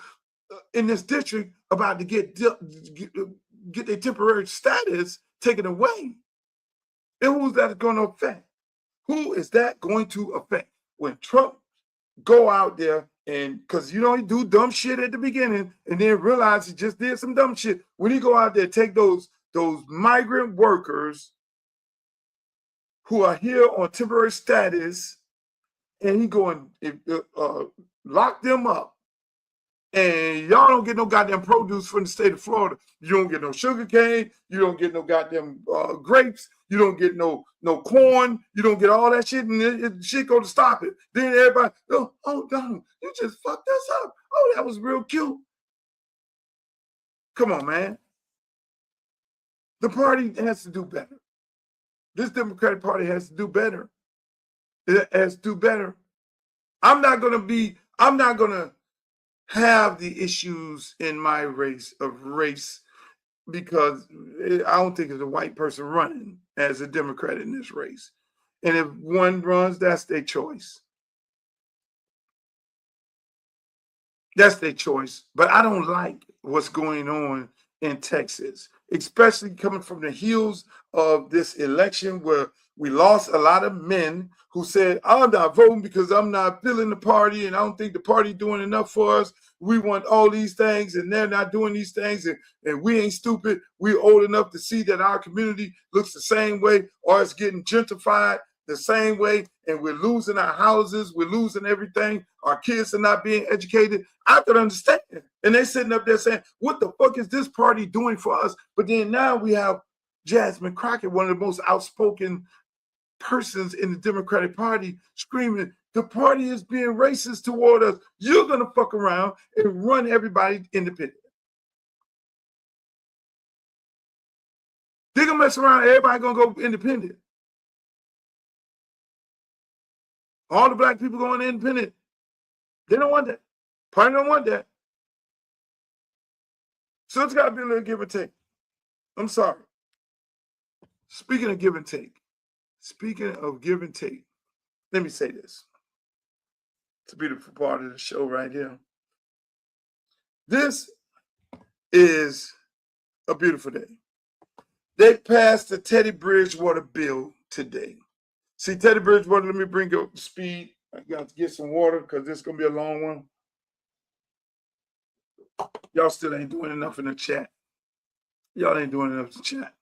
in this district about to get their temporary status taken away. And who's that going to affect? Who is that going to affect? When Trump go out there and, because he do dumb shit at the beginning and then realize he just did some dumb shit. When he go out there, take those migrant workers who are here on temporary status, and he go and lock them up. And y'all don't get no goddamn produce from the state of Florida. You don't get no sugar cane. You don't get no goddamn grapes. You don't get no corn. You don't get all that shit, and shit go to stop it. Then everybody, oh, Donald, you just fucked us up. Oh, that was real cute. Come on, man. The party has to do better. This Democratic Party has to do better. It has to do better. I'm not gonna have the issues in my race because I don't think there's a white person running as a Democrat in this race. And if one runs, that's their choice. That's their choice. But I don't like what's going on in Texas, especially coming from the heels of this election where we lost a lot of men who said, I'm not voting because I'm not feeling the party and I don't think the party doing enough for us. We want all these things and they're not doing these things, and we ain't stupid. We're old enough to see that our community looks the same way or it's getting gentrified the same way, and we're losing our houses, we're losing everything. Our kids are not being educated. I could understand. And they're sitting up there saying, what the fuck is this party doing for us? But then now we have Jasmine Crockett, one of the most outspoken persons in the Democratic Party, screaming, the party is being racist toward us. You're going to fuck around and run everybody independent. They're going to mess around, everybody going to go independent. All the black people going independent. They don't want that. Party don't want that. So it's got to be a little give and take. I'm sorry. Speaking of give and take, let me say this. It's a beautiful part of the show right here. This is a beautiful day. They passed the Teddy Bridgewater bill today. See, Teddy Bridgewater, let me bring you up to speed. I got to get some water because this is going to be a long one. Y'all still ain't doing enough in the chat. Y'all ain't doing enough to chat.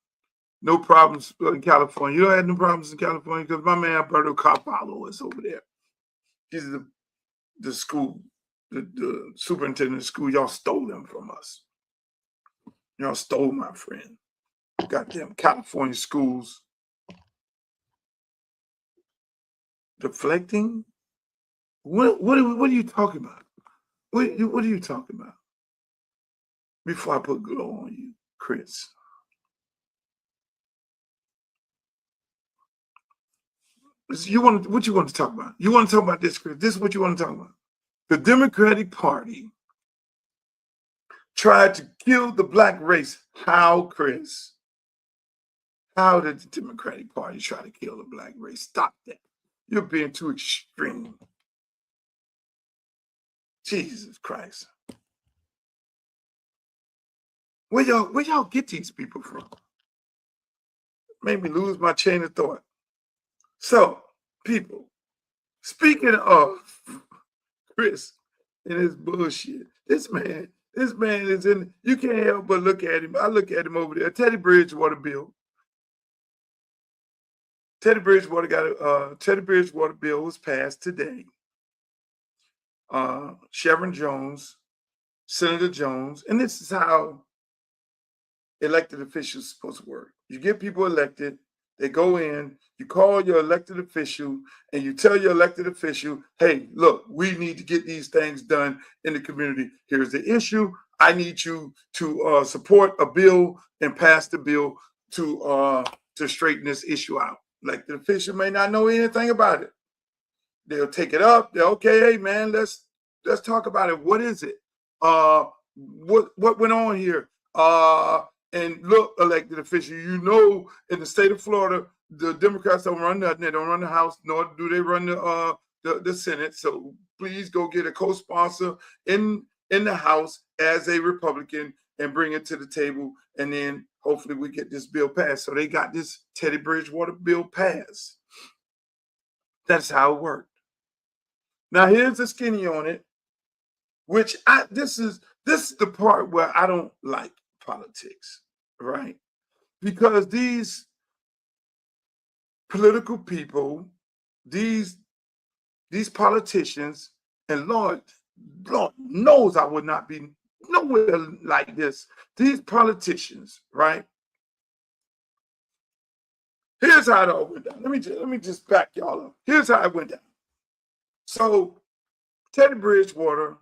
No problems in California. You don't have no problems in California because my man Alberto Carvalho is over there. He's the school, the superintendent of the school. Y'all stole him from us. Y'all stole my friend. Goddamn California schools. Deflecting? What are you talking about? What are you talking about? Before I put glow on you, Chris. What you want to talk about? You want to talk about this, Chris? This is what you want to talk about. The Democratic Party tried to kill the black race. How, Chris? How did the Democratic Party try to kill the black race? Stop that. You're being too extreme. Jesus Christ. Where y'all get these people from? Made me lose my chain of thought. So, people, speaking of Chris and his bullshit, this man is in, you can't help but look at him. I look at him over there. Teddy Bridgewater bill. Teddy Bridgewater bill was passed today. Chevron Jones Senator Jones, and this is how elected officials are supposed to work. You get people elected, they go in, you call your elected official, and you tell your elected official, hey, look, we need to get these things done in the community. Here's the issue. I need you to support a bill and pass the bill to straighten this issue out. Elected official may not know anything about it. They'll take it up. They're okay, hey man, let's talk about it. What is it? What went on here? And look, elected official, you know, in the state of Florida, the Democrats don't run nothing. They don't run the House, nor do they run the Senate. So please go get a co-sponsor in the House as a Republican and bring it to the table. And then hopefully we get this bill passed. So they got this Teddy Bridgewater bill passed. That's how it worked. Now here's the skinny on it, which this is the part where I don't like politics, right? Because these political people, these politicians, and Lord knows I would not be nowhere like this. These politicians, right? Here's how it all went down. Let me just back y'all up. Here's how it went down. So Teddy Bridgewater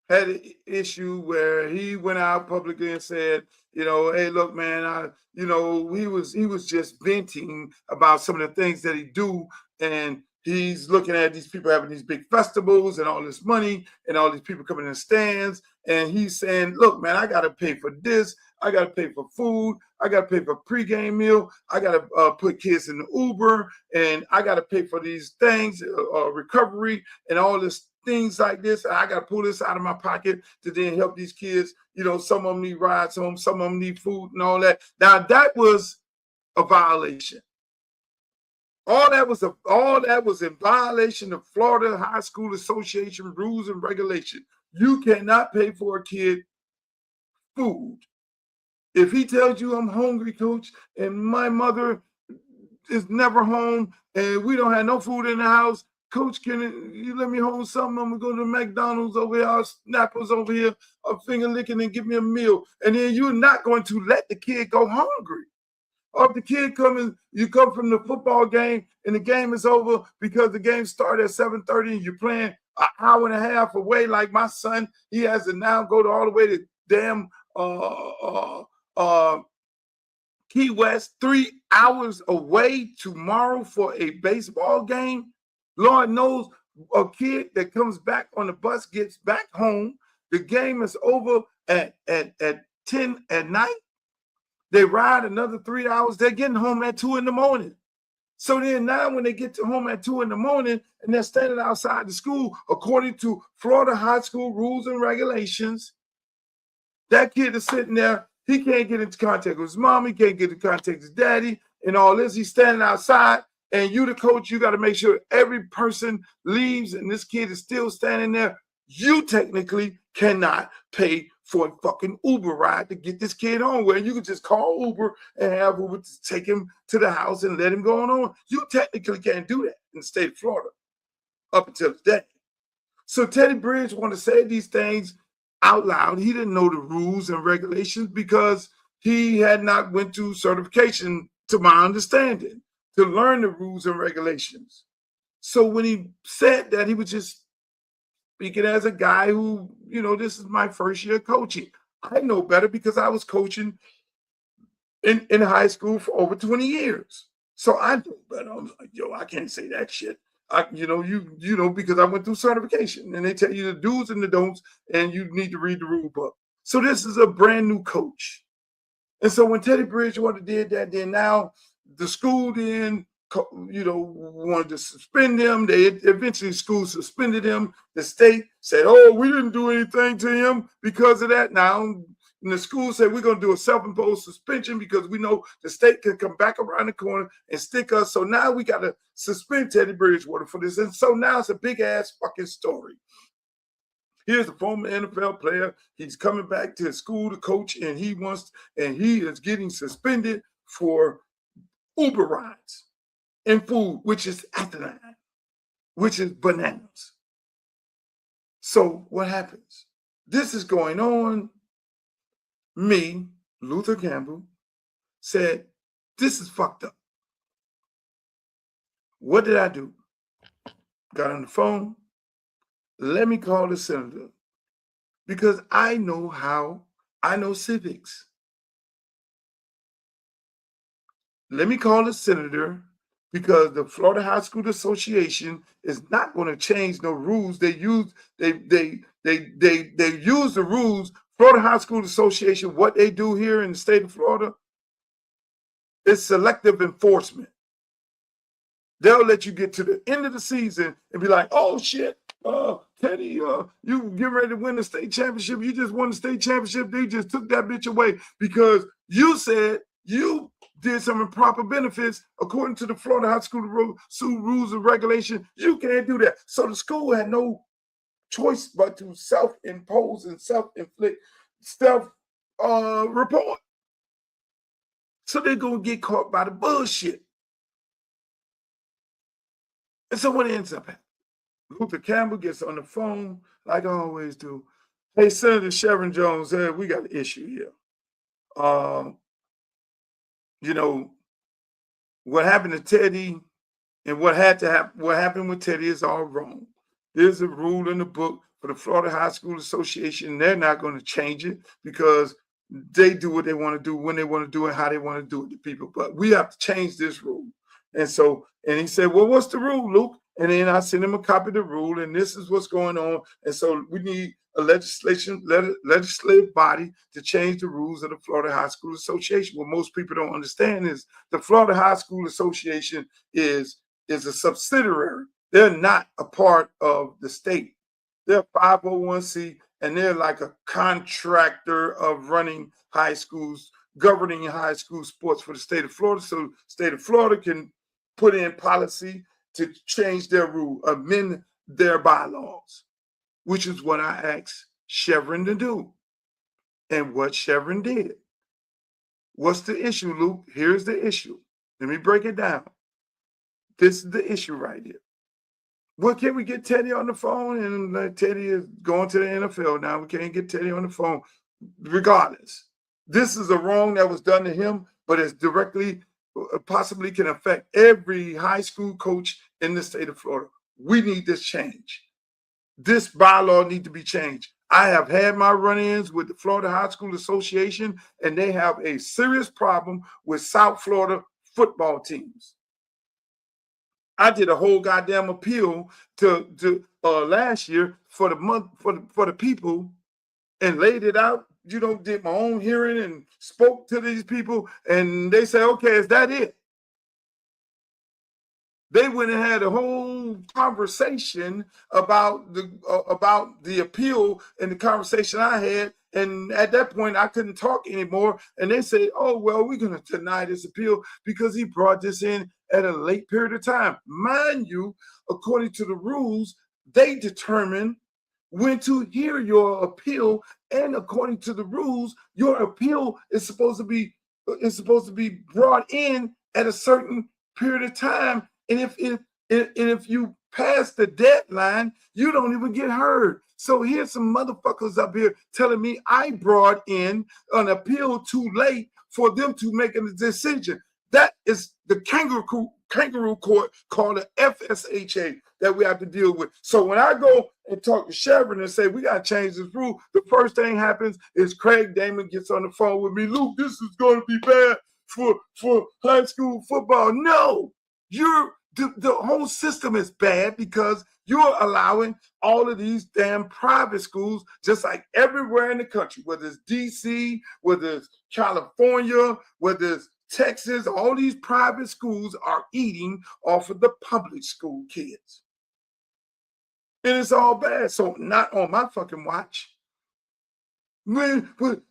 had an issue where he went out publicly and said, you know, hey, look, man, he was just venting about some of the things that he do, and he's looking at these people having these big festivals and all this money and all these people coming in the stands, and he's saying, look, man, I got to pay for this, I got to pay for food, I got to pay for pregame meal, I got to put kids in the Uber, and I got to pay for these things, recovery, and all this things like this. And I got to pull this out of my pocket to then help these kids. You know, some of them need rides home, some of them need food and all that. Now that was a violation. All that was in violation of Florida High School Association rules and regulations. You cannot pay for a kid food. If he tells you I'm hungry, coach, and my mother is never home and we don't have no food in the house, coach, can you let me hold something? I'm going to go to McDonald's over here, Snappers over here, a finger licking and give me a meal. And then you're not going to let the kid go hungry. Or if the kid you come from the football game and the game is over because the game started at 7:30 and you're playing an hour and a half away, like my son, he has to now go all the way to damn Key West, 3 hours away tomorrow for a baseball game. Lord knows a kid that comes back on the bus gets back home. The game is over at 10 at night. They ride another 3 hours. They're getting home at 2 in the morning. So then now when they get to home at 2 in the morning and they're standing outside the school, according to Florida high school rules and regulations, that kid is sitting there. He can't get into contact with his mom. He can't get into contact with his daddy and all this. He's standing outside. And you, the coach, you got to make sure every person leaves and this kid is still standing there. You technically cannot pay for a fucking Uber ride to get this kid home, where you could just call Uber and have Uber to take him to the house and let him go on. You technically can't do that in the state of Florida up until today. So Teddy Bridgewater said these things out loud. He didn't know the rules and regulations because he had not went through certification, to my understanding, to learn the rules and regulations. So when he said that, he was just speaking as a guy who, you know, this is my first year coaching. I know better because I was coaching in high school for over 20 years. So I know better. I was like, yo, I can't say that shit. Because I went through certification and they tell you the do's and the don'ts and you need to read the rule book. So this is a brand new coach. And so when Teddy Bridgewater did that, then now the school then, wanted to suspend him. They eventually school suspended him. The state said, oh, we didn't do anything to him because of that. Now, and the school said, we're going to do a self-imposed suspension because we know the state can come back around the corner and stick us. So now we got to suspend Teddy Bridgewater for this. And so now it's a big-ass fucking story. Here's a former NFL player. He's coming back to his school to coach, and he is getting suspended for Uber rides and food, which is asinine, which is bananas. So what happens? This is going on. Me, Luther Campbell, said, this is fucked up. What did I do? Got on the phone. Let me call the senator because I know civics. Let me call the senator because the Florida High School Association is not going to change no rules. They use the rules. Florida High School Association, what they do here in the state of Florida is selective enforcement. They'll let you get to the end of the season and be like, oh shit, Teddy, you get ready to win the state championship. You just won the state championship. They just took that bitch away because you said you did some improper benefits according to the Florida High School rules and regulation. You can't do that. So the school had no choice but to self-impose and self-inflict, self-report. So they're going to get caught by the bullshit. And so what ends up happening? Luther Campbell gets on the phone, like I always do. Hey, Senator Sharon Jones, we got an issue here. You know, what happened to Teddy and what happened with Teddy is all wrong. There's a rule in the book for the Florida High School Association. They're not going to change it because they do what they want to do, when they want to do it, how they want to do it to people. But we have to change this rule. And he said, well, what's the rule, Luke? And then I sent him a copy of the rule, and this is what's going on. And so we need a legislative body to change the rules of the Florida High School Association. What most people don't understand is the Florida High School Association is a subsidiary. They're not a part of the state. They're 501c, and they're like a contractor of running high schools, governing high school sports for the state of Florida. So the state of Florida can put in policy to change their rule, amend their bylaws, which is what I asked Chevron to do. And what Chevron did. What's the issue, Luke? Here's the issue. Let me break it down. This is the issue right here. Well, can we get Teddy on the phone? And Teddy is going to the NFL now. We can't get Teddy on the phone. Regardless, this is a wrong that was done to him, but it's directly possibly can affect every high school coach in the state of Florida. We need this change. This bylaw needs to be changed. I have had my run-ins with the Florida High School Association, and they have a serious problem with South Florida football teams. I did a whole goddamn appeal to last year for the month for the people and laid it out. You know, did my own hearing and spoke to these people, and they say, okay, is that it? They went and had a whole conversation about the appeal and the conversation I had. And at that point, I couldn't talk anymore. And they say, oh, well, we're going to deny this appeal because he brought this in at a late period of time. Mind you, according to the rules, they determine when to hear your appeal. And according to the rules, your appeal is supposed to be brought in at a certain period of time. And if you pass the deadline, you don't even get heard. So here's some motherfuckers up here telling me I brought in an appeal too late for them to make a decision. That is the kangaroo court called the FSHA that we have to deal with. So when I go and talk to Chevron and say we got to change this rule, the first thing happens is Craig Damon gets on the phone with me. Luke, this is going to be bad for high school football. No, the whole system is bad because you're allowing all of these damn private schools, just like everywhere in the country, whether it's DC, whether it's California, whether it's Texas, all these private schools are eating off of the public school kids. And it's all bad. So not on my fucking watch. Man, but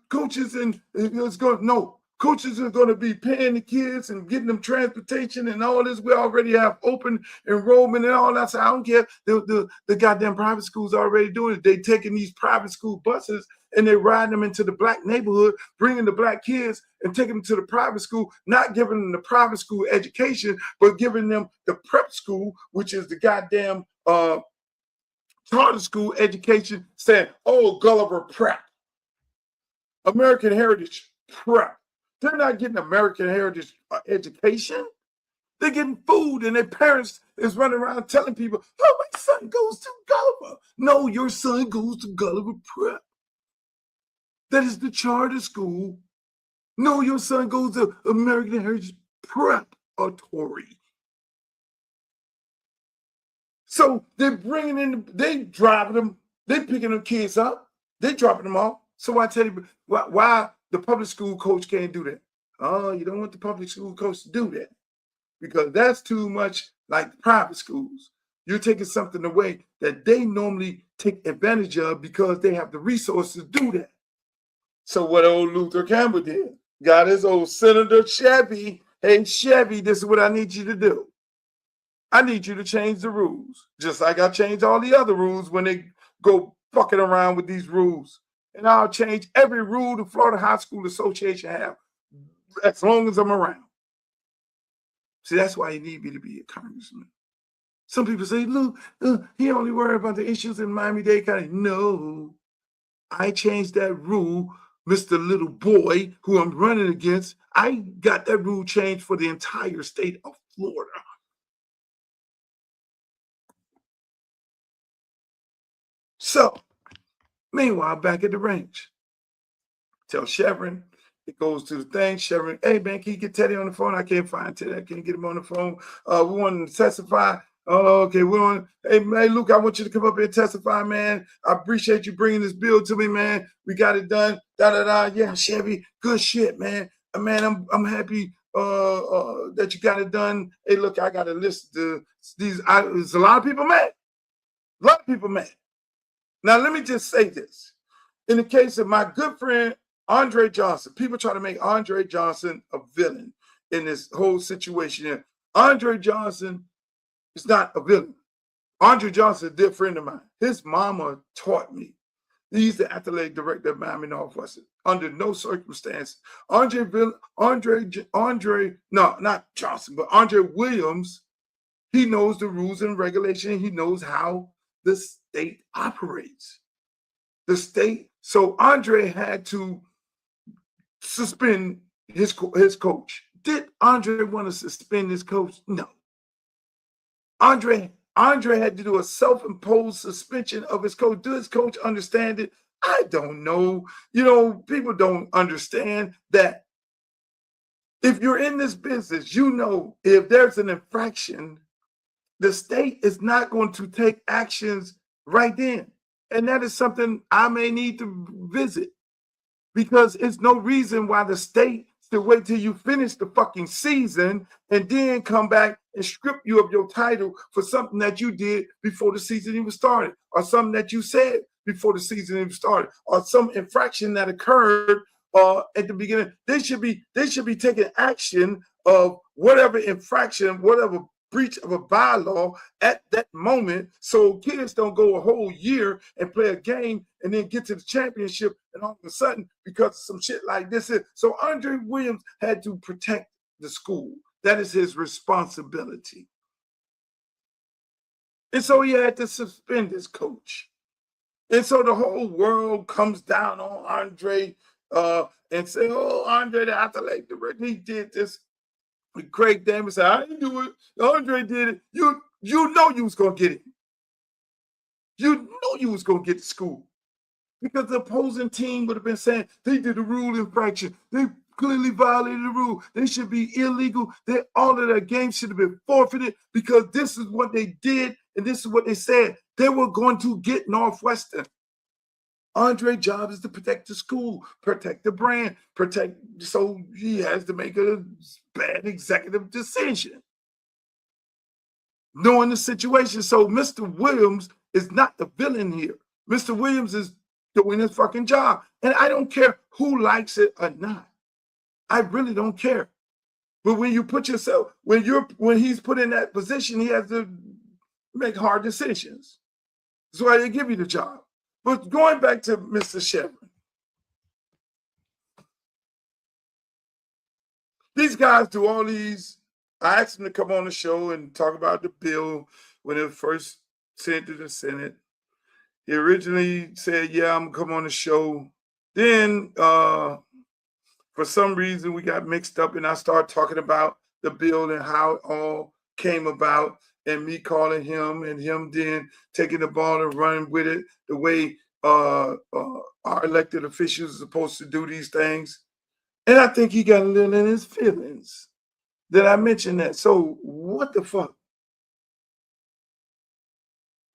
coaches and it's going no. Coaches are going to be paying the kids and getting them transportation and all this. We already have open enrollment and all that. So I don't care. The goddamn private schools are already doing it. They taking these private school buses and they riding them into the black neighborhood, bringing the black kids and taking them to the private school, not giving them the private school education, but giving them the prep school, which is the goddamn charter school education saying, oh, Gulliver Prep, American Heritage Prep. They're not getting American Heritage education. They're getting food, and their parents is running around telling people, oh, my son goes to Gulliver. No, your son goes to Gulliver Prep. That is the charter school. No, your son goes to American Heritage Preparatory. So they're bringing in, they driving them, they picking them kids up, they dropping them off. So I tell you why the public school coach can't do that. Oh, you don't want the public school coach to do that because that's too much like the private schools. You're taking something away that they normally take advantage of because they have the resources to do that. So what old Luther Campbell did, got his old Senator Chevy. Hey, Chevy, this is what I need you to do. I need you to change the rules, just like I changed all the other rules when they go fucking around with these rules. And I'll change every rule the Florida High School Association have as long as I'm around. See, that's why you need me to be a congressman. Some people say, Luke, he only worried about the issues in Miami-Dade County. No, I changed that rule, Mr. Little Boy, who I'm running against. I got that rule changed for the entire state of Florida. So, meanwhile, back at the range, tell Chevron, it goes to the thing. Chevron, hey, man, can you get Teddy on the phone? I can't find Teddy. I can't get him on the phone. We want him to testify. Oh, okay. Hey, man, Luke, I want you to come up here and testify, man. I appreciate you bringing this bill to me, man. We got it done. Da-da-da. Yeah, Chevy, good shit, man. Man, I'm happy that you got it done. Hey, look, I got a list of these. There's a lot of people mad. A lot of people mad. Now, let me just say this. In the case of my good friend, Andre Johnson, people try to make Andre Johnson a villain in this whole situation. Andre Johnson is not a villain. Andre Johnson is a dear friend of mine. His mama taught me. He's the athletic director of Miami Northwestern. Under no circumstance, Andre Williams, he knows the rules and regulations. He knows how the state operates. The state, so Andre had to suspend his coach. Did Andre want to suspend his coach? No. Andre had to do a self-imposed suspension of his coach. Does his coach understand it? I don't know. You know, people don't understand that if you're in this business, you know, if there's an infraction, the state is not going to take actions right then. And that is something I may need to visit because it's no reason why the state should wait till you finish the fucking season and then come back and strip you of your title for something that you did before the season even started, or something that you said before the season even started, or some infraction that occurred at the beginning. They should be taking action of whatever infraction, whatever breach of a bylaw at that moment, so kids don't go a whole year and play a game and then get to the championship and all of a sudden, because of some shit like this. So Andre Williams had to protect the school. That is his responsibility. And so he had to suspend his coach. And so the whole world comes down on Andre and say, oh, Andre, the athletic director, he did this. Craig Davis said, I didn't do it. Andre did it. You know you was going to get it. You know you was going to get to school. Because the opposing team would have been saying, they did a rule infraction. They clearly violated the rule. They should be illegal. All of their games should have been forfeited because this is what they did and this is what they said. They were going to get Northwestern. Andre's job is to protect the school, protect the brand, so he has to make a bad executive decision. Knowing the situation. So Mr. Williams is not the villain here. Mr. Williams is doing his fucking job. And I don't care who likes it or not. I really don't care. But when you put yourself, when he's put in that position, he has to make hard decisions. That's why they give you the job. But going back to Mr. Chevron, these guys do all these. I asked them to come on the show and talk about the bill when it was first sent to the Senate. He originally said, yeah, I'm gonna come on the show. Then for some reason we got mixed up and I started talking about the bill and how it all came about and me calling him and him then taking the ball and running with it the way our elected officials are supposed to do these things. And I think he got a little in his feelings that I mentioned that. So what the fuck?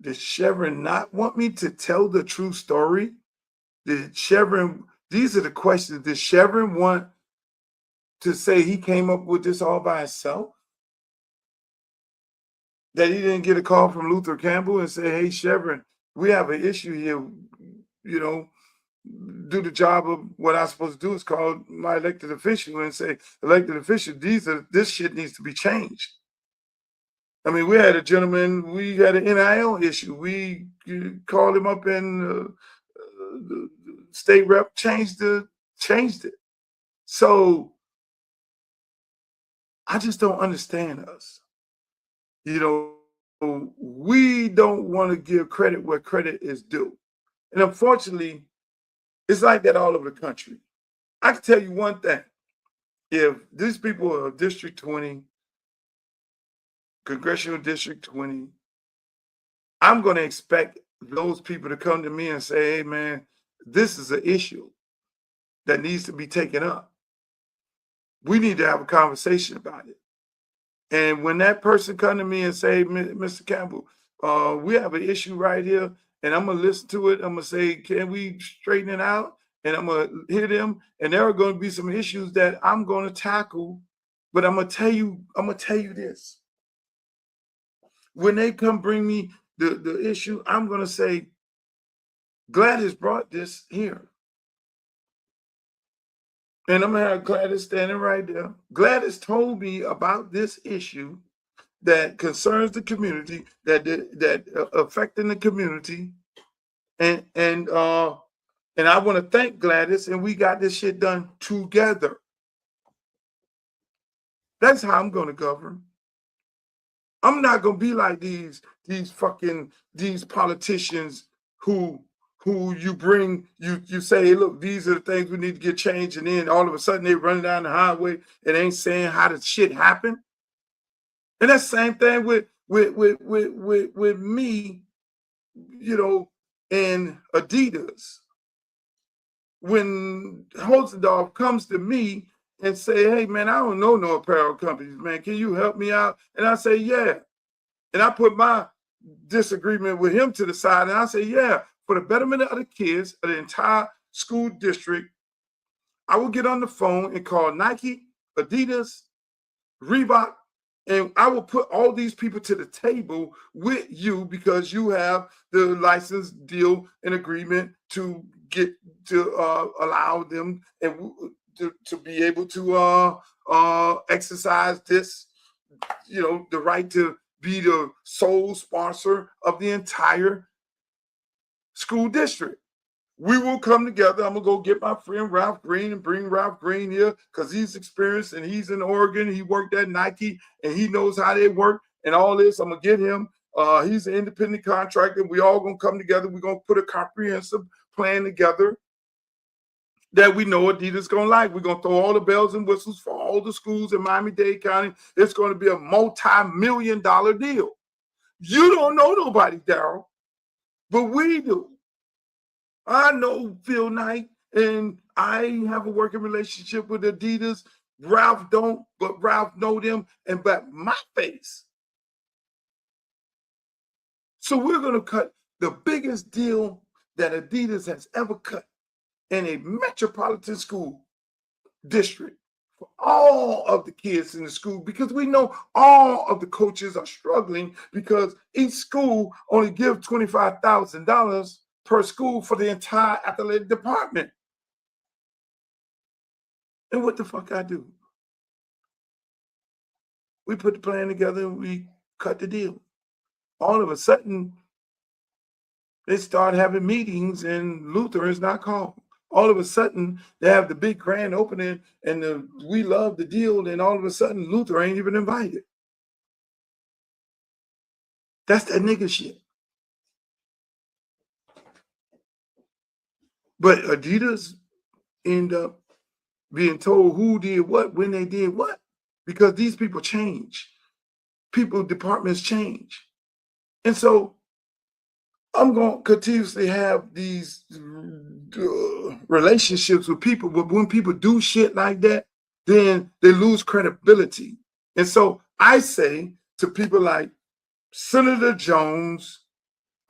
Did Chevron not want me to tell the true story? Did Chevron, these are the questions. Did Chevron want to say he came up with this all by himself? That he didn't get a call from Luther Campbell and say, hey, Chevron, we have an issue here, you know, do the job of what I'm supposed to do is call my elected official and say, elected official, this shit needs to be changed. I mean, we had a gentleman, we had an NIL issue. We called him up and the state rep changed it. So I just don't understand us. You know, we don't want to give credit where credit is due. And unfortunately, it's like that all over the country. I can tell you one thing. If these people are District 20, Congressional District 20, I'm going to expect those people to come to me and say, hey, man, this is an issue that needs to be taken up. We need to have a conversation about it. And when that person come to me and say, Mr. Campbell, we have an issue right here, and I'm going to listen to it. I'm going to say, can we straighten it out? And I'm going to hear them. And there are going to be some issues that I'm going to tackle. But I'm going to tell you this. When they come bring me the issue, I'm going to say, Gladys brought this here. And I'm going to have Gladys standing right there. Gladys told me about this issue that concerns the community, that affecting the community. And I want to thank Gladys, and we got this shit done together. That's how I'm going to govern. I'm not going to be like these politicians who you bring, you say, hey, look, these are the things we need to get changed, and then all of a sudden they running down the highway and ain't saying how the shit happened. And that's the same thing with me, you know, and Adidas. When Hosendorf comes to me and say, hey, man, I don't know no apparel companies, man. Can you help me out? And I say, yeah. And I put my disagreement with him to the side, and I say, yeah, for the betterment of the kids of the entire school district, I will get on the phone and call Nike, Adidas, Reebok, and I will put all these people to the table with you because you have the license deal and agreement to get to allow them and to be able to exercise this, you know, the right to be the sole sponsor of the entire school district. We will come together. I'm going to go get my friend Ralph Green and bring Ralph Green here because he's experienced and he's in Oregon. He worked at Nike and he knows how they work and all this. I'm going to get him. He's an independent contractor. We all going to come together. We're going to put a comprehensive plan together that we know Adidas going to like. We're going to throw all the bells and whistles for all the schools in Miami-Dade County. It's going to be a multi-million-dollar deal. You don't know nobody, Daryl, but we do. I know Phil Knight, and I have a working relationship with Adidas. Ralph don't, but Ralph know them, and but my face. So we're going to cut the biggest deal that Adidas has ever cut in a metropolitan school district for all of the kids in the school, because we know all of the coaches are struggling because each school only gives $25,000 per school for the entire athletic department. And what the fuck I do? We put the plan together and we cut the deal. All of a sudden, they start having meetings and Luther is not called. All of a sudden, they have the big grand opening and we love the deal, and all of a sudden, Luther ain't even invited. That's that nigga shit. But Adidas end up being told who did what, when they did what, because these people change. People, departments change. And so I'm going to continuously have these relationships with people, but when people do shit like that, then they lose credibility. And so I say to people like Senator Jones,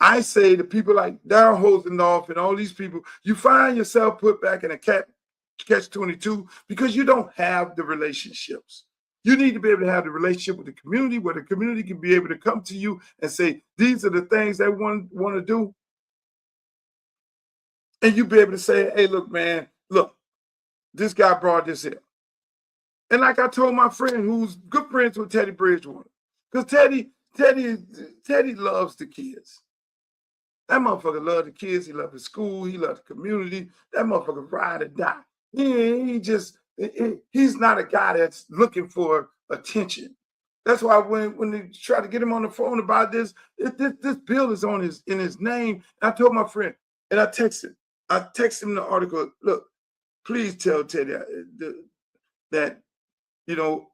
I say to people like Darryl Hosendorf and all these people, you find yourself put back in a catch-22 because you don't have the relationships. You need to be able to have the relationship with the community where the community can be able to come to you and say, these are the things they want to do. And you be able to say, hey, look, man, look, this guy brought this here. And like I told my friend who's good friends with Teddy Bridgewater, because Teddy loves the kids. That motherfucker loved the kids. He loved his school. He loved the community. That motherfucker ride or die. He's not a guy that's looking for attention. That's why when they try to get him on the phone about this bill is in his name. And I told my friend, and I texted him the article. Look, please tell Teddy that the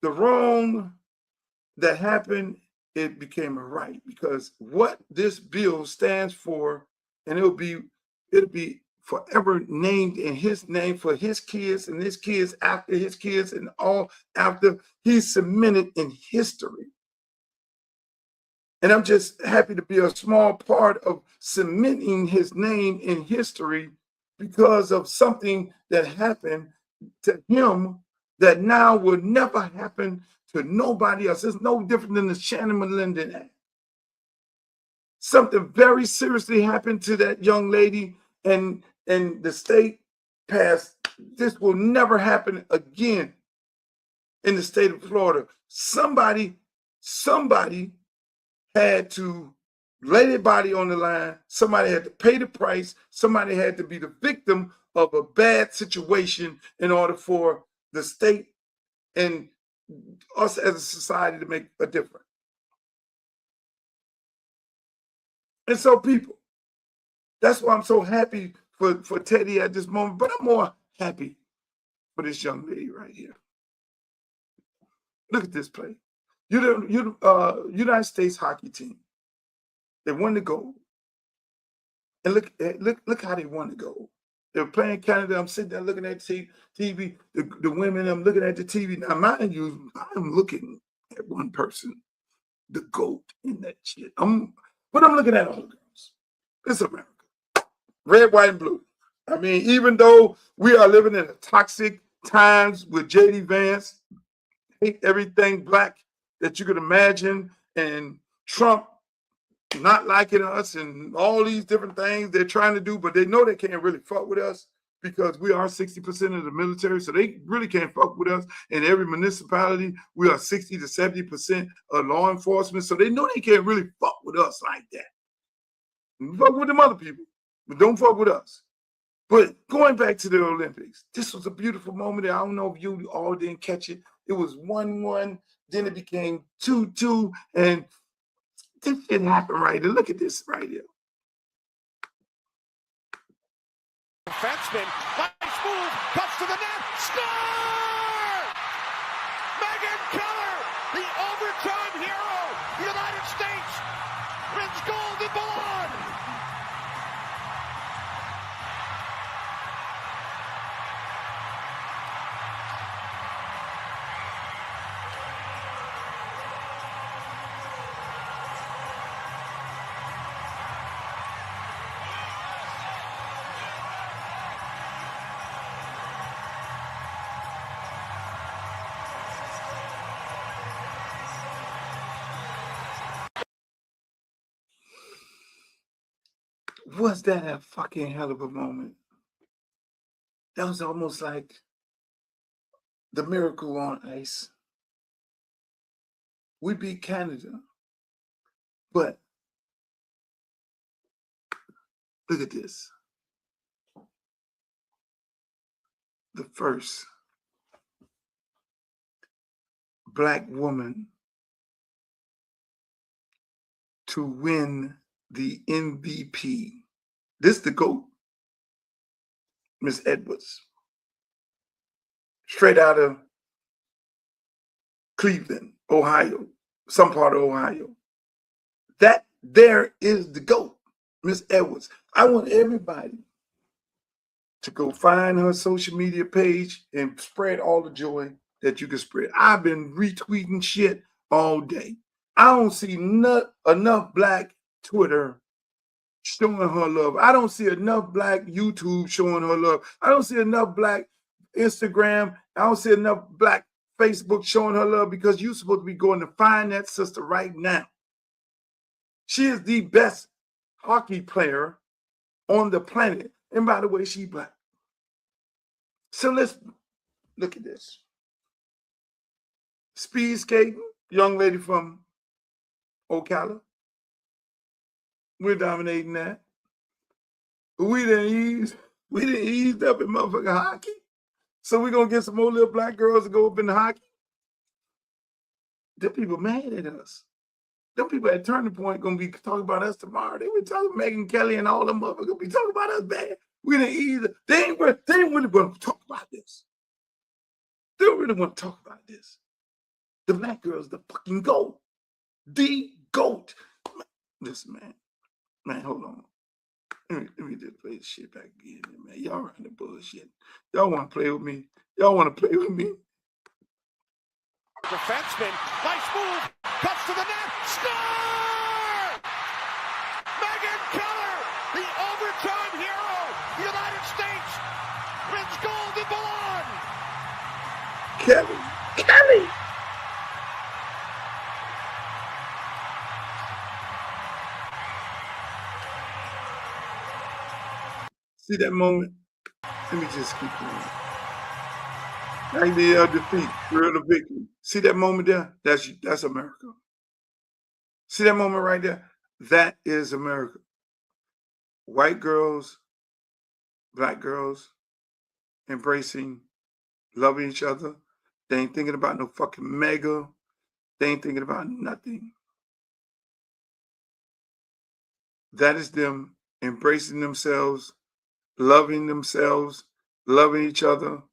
wrong that happened, it became a right, because what this bill stands for, and it'll be forever named in his name for his kids and his kids after his kids and all after he's cemented in history. And I'm just happy to be a small part of cementing his name in history because of something that happened to him that now will never happen to nobody else. It's no different than the Shannon Malinden Act. Something very seriously happened to that young lady, and the state passed, this will never happen again in the state of Florida. Somebody had to lay their body on the line. Somebody had to pay the price. Somebody had to be the victim of a bad situation in order for the state and us as a society to make a difference. And so people, that's why I'm so happy for Teddy at this moment, but I'm more happy for this young lady right here. Look at this play. United States hockey team. They won the gold. And look how they won the gold. They were playing Canada. I'm sitting there looking at TV. The women, I'm looking at the TV. Now, mind you, I'm looking at one person, the GOAT in that shit. But I'm looking at all the girls. It's America. Red, white, and blue. I mean, even though we are living in a toxic times with J.D. Vance, hate everything black that you could imagine, and Trump not liking us and all these different things they're trying to do, but they know they can't really fuck with us because we are 60% of the military, so they really can't fuck with us. In every municipality, we are 60 to 70% of law enforcement, so they know they can't really fuck with us like that. Fuck with them other people, but don't fuck with us. But going back to the Olympics, this was a beautiful moment. I don't know if you all didn't catch it. It was 1-1, then it became 2-2, and this shit happened right here. Look at this right here. Defenseman, nice move, cuts to the net, score! Megan Keller, the overtime hero, the United States wins gold in Milan. Was that a fucking hell of a moment? That was almost like the miracle on ice. We beat Canada, but look at this. The first Black woman to win the MVP This the GOAT, Miss Edwards. Straight out of Cleveland, Ohio, some part of Ohio. That there is the GOAT, Miss Edwards. I want everybody to go find her social media page and spread all the joy that you can spread. I've been retweeting shit all day. I don't see enough black Twitter showing her love. I don't see enough black YouTube showing her love. I don't see enough black Instagram. I don't see enough black Facebook showing her love, because you're supposed to be going to find that sister right now. She is the best hockey player on the planet. And by the way, she's black. So let's look at this. Speed skating, young lady from Ocala. We're dominating that. We didn't ease up in motherfucking hockey. So we're gonna get some more little black girls to go up in the hockey. Them people mad at us. Them people at Turning Point gonna be talking about us tomorrow. They were talking Megan Kelly and all them motherfuckers gonna be talking about us bad. We didn't either. They ain't really want to talk about this. They don't really want to talk about this. The black girl's the fucking GOAT. The GOAT. Listen, man, hold on. Let me just play this shit back again, man. Y'all running the bullshit. Y'all want to play with me? Y'all want to play with me? Defenseman, nice move, cuts to the net, score! Megan Keller, the overtime hero, the United States, wins gold in Milan. Kelly. See that moment? Let me just keep going. 90 defeat, real to victory. See that moment there? That's America. See that moment right there? That is America. White girls, black girls, embracing, loving each other. They ain't thinking about no fucking mega. They ain't thinking about nothing. That is them embracing themselves, loving each other,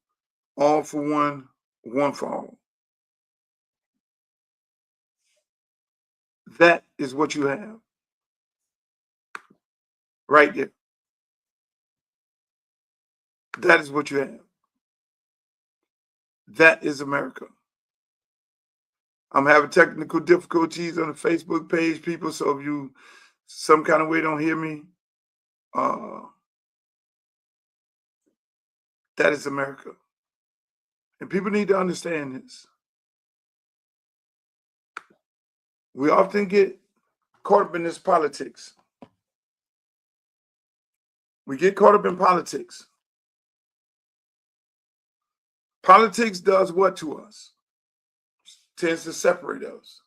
all for one, one for all. That is what you have right there. That is what you have. That is America. I'm having technical difficulties on the Facebook page, people, so if you some kind of way don't hear me, that is America. And people need to understand this. We often get caught up in this politics. We get caught up in politics. Politics does what to us? Tends to separate us.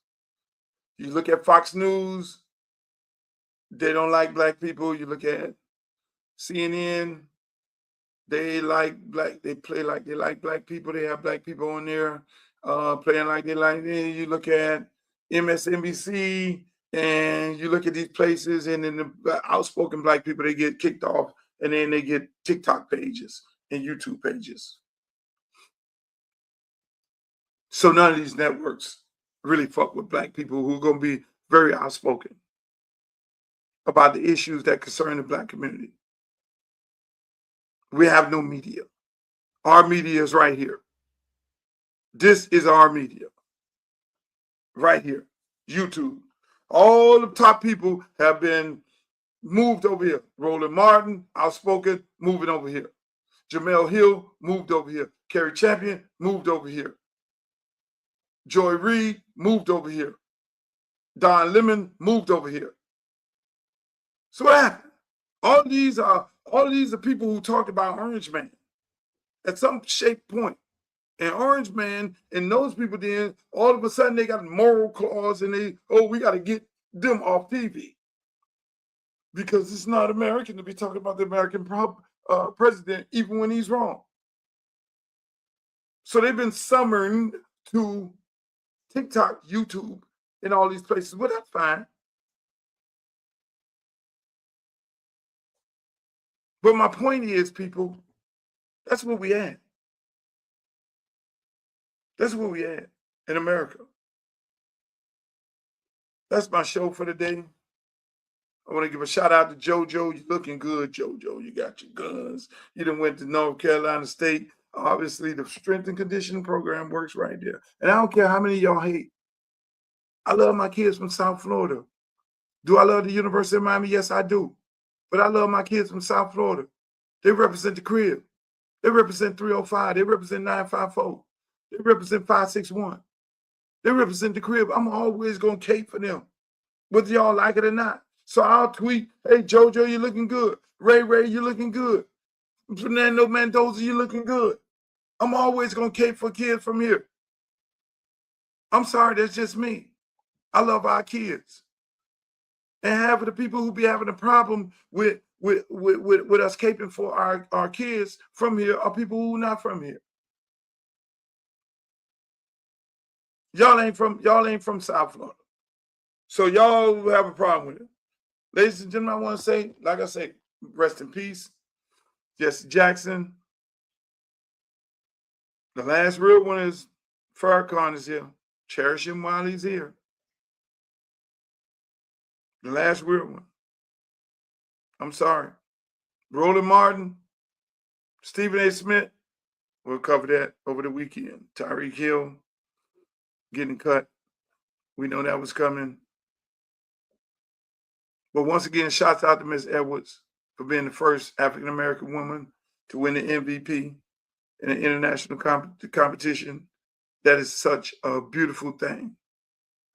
You look at Fox News, they don't like black people. You look at CNN, they play like they like black people. They have black people on there playing like they like. Then you look at MSNBC, and you look at these places, and then the outspoken black people, they get kicked off, and then they get TikTok pages and YouTube pages. So none of these networks really fuck with black people who are going to be very outspoken about the issues that concern the black community. We have no media. Our media is right here. This is our media. Right here. YouTube. All the top people have been moved over here. Roland Martin, outspoken, moving over here. Jamel Hill, moved over here. Kerry Champion, moved over here. Joy Reid, moved over here. Don Lemon, moved over here. So what happened? All these are people who talked about Orange Man at some shape point. And Orange Man and those people then, all of a sudden they got a moral clause, and we got to get them off TV. Because it's not American to be talking about the American president even when he's wrong. So they've been summoned to TikTok, YouTube, and all these places. Well, that's fine. But my point is, people, that's where we at. That's where we at in America. That's my show for today. I want to give a shout out to JoJo. You're looking good, JoJo. You got your guns. You done went to North Carolina State. Obviously, the strength and conditioning program works right there. And I don't care how many of y'all hate. I love my kids from South Florida. Do I love the University of Miami? Yes, I do. But I love my kids from South Florida. They represent the crib. They represent 305. They represent 954. They represent 561. They represent the crib. I'm always going to cape for them, whether y'all like it or not. So I'll tweet, hey, JoJo, you're looking good. Ray, you're looking good. Fernando Mendoza, you're looking good. I'm always going to cape for kids from here. I'm sorry, that's just me. I love our kids. And half of the people who be having a problem with us caping for our kids from here are people who are not from here. Y'all ain't from South Florida. So y'all have a problem with it. Ladies and gentlemen, I want to say, like I say, rest in peace. Jesse Jackson. The last real one is Farrakhan is here. Cherish him while he's here. The last real one. I'm sorry. Roland Martin, Stephen A. Smith, we'll cover that over the weekend. Tyreek Hill getting cut. We know that was coming. But once again, shouts out to Ms. Edwards for being the first African-American woman to win the MVP in an international competition. That is such a beautiful thing.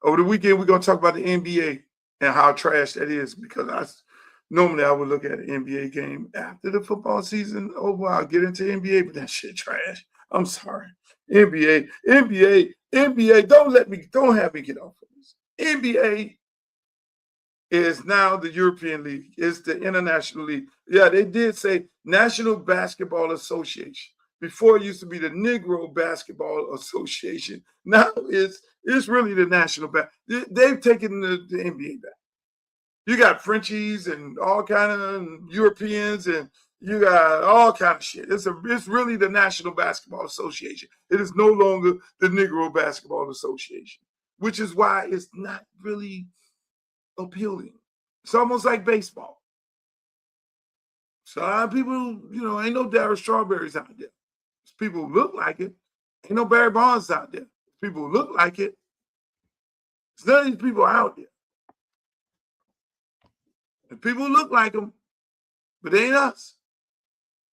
Over the weekend, we're going to talk about the NBA and how trash that is, because normally I would look at an NBA game after the football season over. I'll get into NBA, but that shit trash. I'm sorry. NBA, don't have me get off of this. NBA is now the European League. It's the International League. Yeah, they did say National Basketball Association. Before it used to be the Negro Basketball Association. Now it's really the National They've taken the NBA back. You got Frenchies and all kind of Europeans, and you got all kind of shit. It's really the National Basketball Association. It is no longer the Negro Basketball Association, which is why it's not really appealing. It's almost like baseball. So a lot of people, ain't no Darryl Strawberries out there. It's people who look like it. Ain't no Barry Bonds out there. It's people who look like it. There's none of these people out there. And people who look like them, but they ain't us.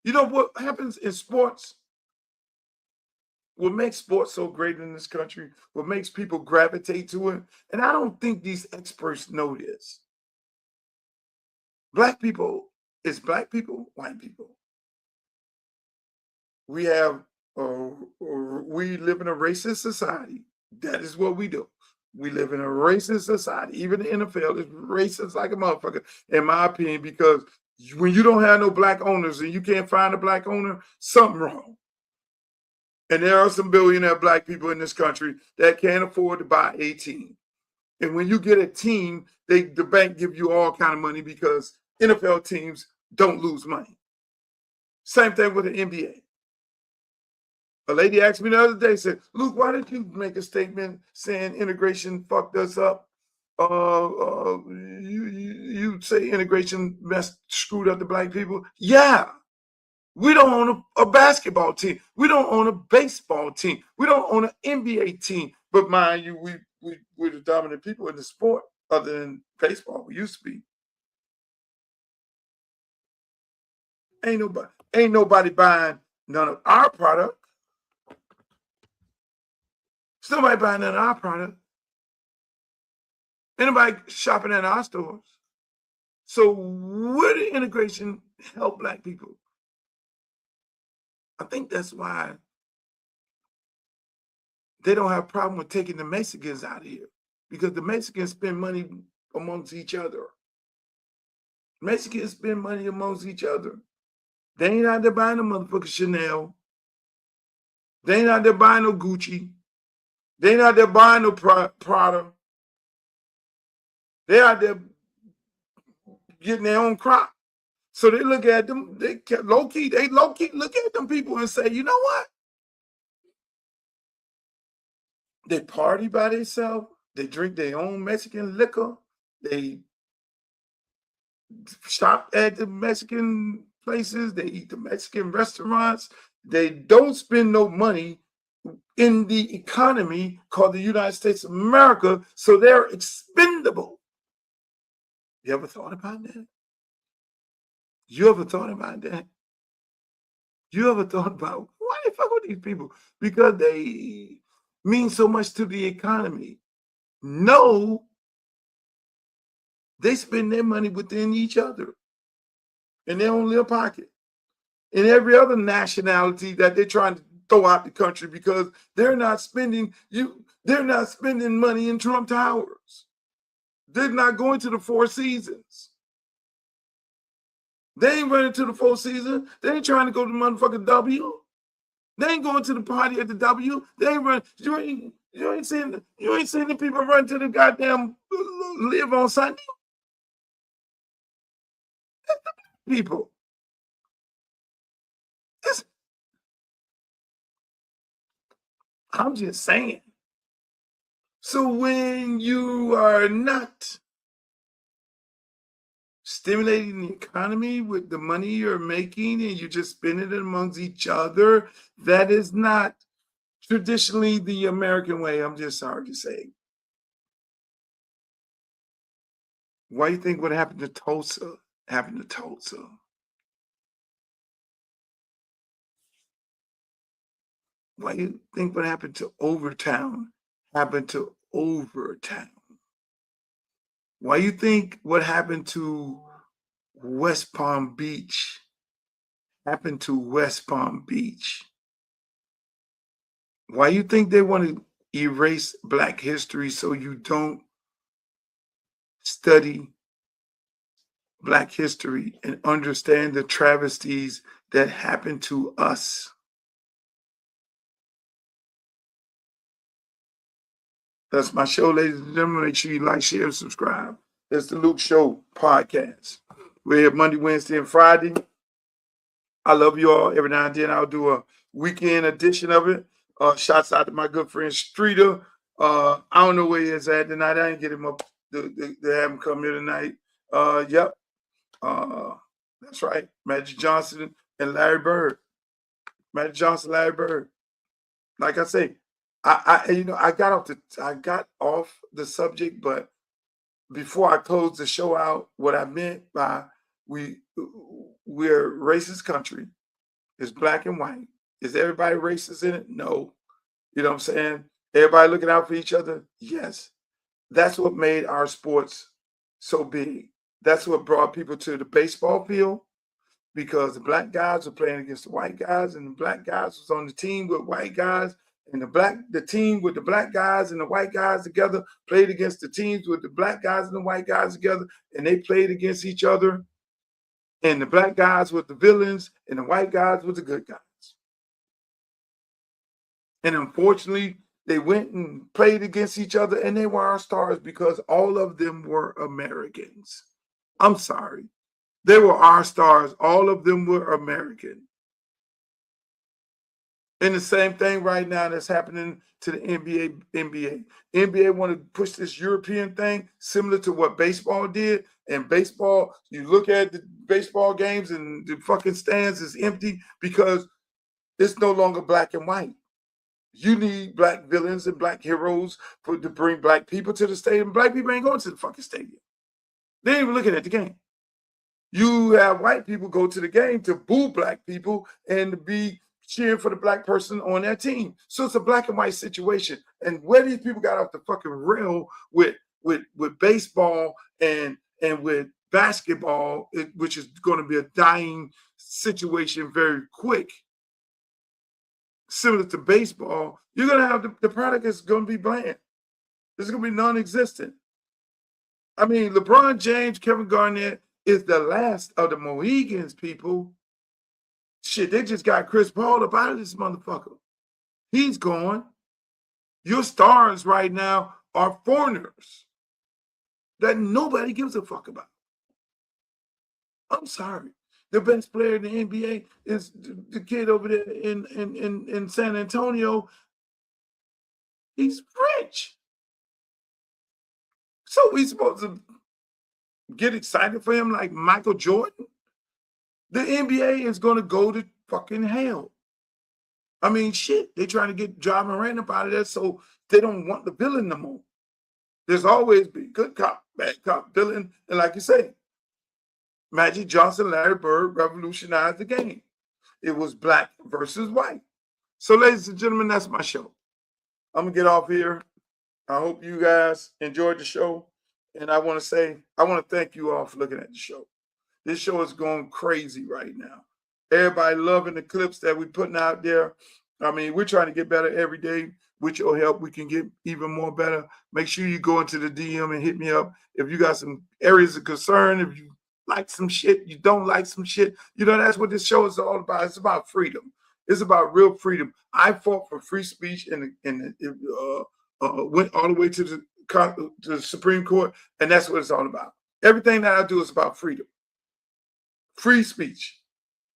You know what happens in sports? What makes sports so great in this country, what makes people gravitate to it, and I don't think these experts know this. Black people, it's black people, white people. We live in a racist society. That is what we do. We live in a racist society. Even the NFL is racist like a motherfucker, in my opinion, because when you don't have no black owners and you can't find a black owner, something wrong. And there are some billionaire black people in this country that can't afford to buy a team. And when you get a team, the bank give you all kind of money because NFL teams don't lose money. Same thing with the NBA. A lady asked me the other day, said, Luke, why did you make a statement saying integration fucked us up? You say integration screwed up the black people? Yeah. We don't own a basketball team. We don't own a baseball team. We don't own an NBA team. But mind you, we're the dominant people in the sport other than baseball. We used to be. Ain't nobody buying none of our product. There's nobody buying none of our product. Ain't nobody shopping at our stores. So where did integration help black people? I think that's why they don't have a problem with taking the Mexicans out of here, because the Mexicans spend money amongst each other. Mexicans spend money amongst each other. They ain't out there buying no motherfucking Chanel. They ain't out there buying no Gucci. They ain't out there buying no Prada. They out there getting their own crop. So they look at them, they low key look at them people and say, you know what? They party by themselves. They drink their own Mexican liquor. They shop at the Mexican places. They eat the Mexican restaurants. They don't spend no money in the economy called the United States of America, so they're expendable. You ever thought about that? You ever thought about that? You ever thought about why they fuck with these people? Because they mean so much to the economy. No, they spend their money within each other in their own little pocket. And every other nationality that they're trying to throw out the country because they're not spending money in Trump Towers. They're not going to the Four Seasons. They ain't running to the Four Seasons. They ain't trying to go to the motherfucking W. They ain't going to the party at the W. They ain't running. You ain't seeing the people run to the goddamn Live on Sunday. People. I'm just saying. So when you are not stimulating the economy with the money you're making and you just spend it amongst each other, that is not traditionally the American way. I'm just sorry to say. Why do you think what happened to Tulsa happened to Tulsa? Why do you think what happened to Overtown happened to Overtown? Why do you think what happened to West Palm Beach happened to West Palm Beach? Why do you think they want to erase Black history so you don't study Black history and understand the travesties that happened to us? That's my show, ladies and gentlemen. Make sure you like, share, and subscribe. That's the Luke Show podcast. We're here Monday, Wednesday, and Friday. I love you all. Every now and then I'll do a weekend edition of it. Shouts out to my good friend Streeter. I don't know where he is at tonight. I didn't get him up to have him come here tonight. Yep. That's right. Magic Johnson and Larry Bird. Magic Johnson, Larry Bird. Like I say, I got off the subject, but before I close the show out, what I meant by we're a racist country. It's black and white. Is everybody racist in it? No. You know what I'm saying? Everybody looking out for each other? Yes. That's what made our sports so big. That's what brought people to the baseball field, because the black guys were playing against the white guys, and the black guys was on the team with white guys, and the team with the black guys and the white guys together played against the teams with the black guys and the white guys together, and they played against each other. And the black guys were the villains, and the white guys were the good guys. And unfortunately, they went and played against each other, and they were our stars because all of them were Americans. I'm sorry. They were our stars. All of them were American. And the same thing right now that's happening to the NBA. NBA want to push this European thing similar to what baseball did. And baseball, you look at the baseball games and the fucking stands is empty because it's no longer black and white. You need black villains and black heroes to bring black people to the stadium. Black people ain't going to the fucking stadium. They ain't even looking at the game. You have white people go to the game to boo black people and to be cheering for the black person on their team. So it's a black and white situation. And where these people got off the fucking rail with baseball and with basketball, which is going to be a dying situation very quick, similar to baseball, you're going to have the product is going to be bland. It's going to be non-existent. I mean, LeBron James, Kevin Garnett is the last of the Mohegans, people. Shit, they just got Chris Paul up out of this motherfucker. He's gone. Your stars right now are foreigners that nobody gives a fuck about. I'm sorry. The best player in the NBA is the kid over there in San Antonio. He's rich. So we supposed to get excited for him like Michael Jordan? The NBA is going to go to fucking hell. I mean, shit, they trying to get Ja Morant up out of there so they don't want the villain no more. There's always been good cop, bad cop, villain. And like you say, Magic Johnson, Larry Bird revolutionized the game. It was black versus white. So, ladies and gentlemen, that's my show. I'm going to get off here. I hope you guys enjoyed the show. And I want to thank you all for looking at the show. This show is going crazy right now. Everybody loving the clips that we're putting out there. I mean, we're trying to get better every day. With your help, we can get even more better. Make sure you go into the DM and hit me up if you got some areas of concern, if you like some shit, you don't like some shit. You know, that's what this show is all about. It's about freedom. It's about real freedom. I fought for free speech and went all the way to the Supreme Court, and that's what it's all about. Everything that I do is about freedom. Free speech.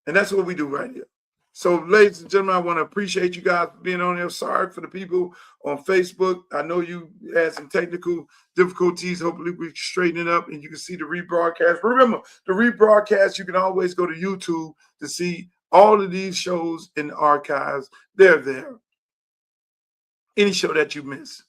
And that's what we do right here. So, ladies and gentlemen, I want to appreciate you guys for being on here. Sorry for the people on Facebook. I know you had some technical difficulties. Hopefully, we straighten it up and you can see the rebroadcast. Remember, the rebroadcast, you can always go to YouTube to see all of these shows in the archives. They're there. Any show that you miss,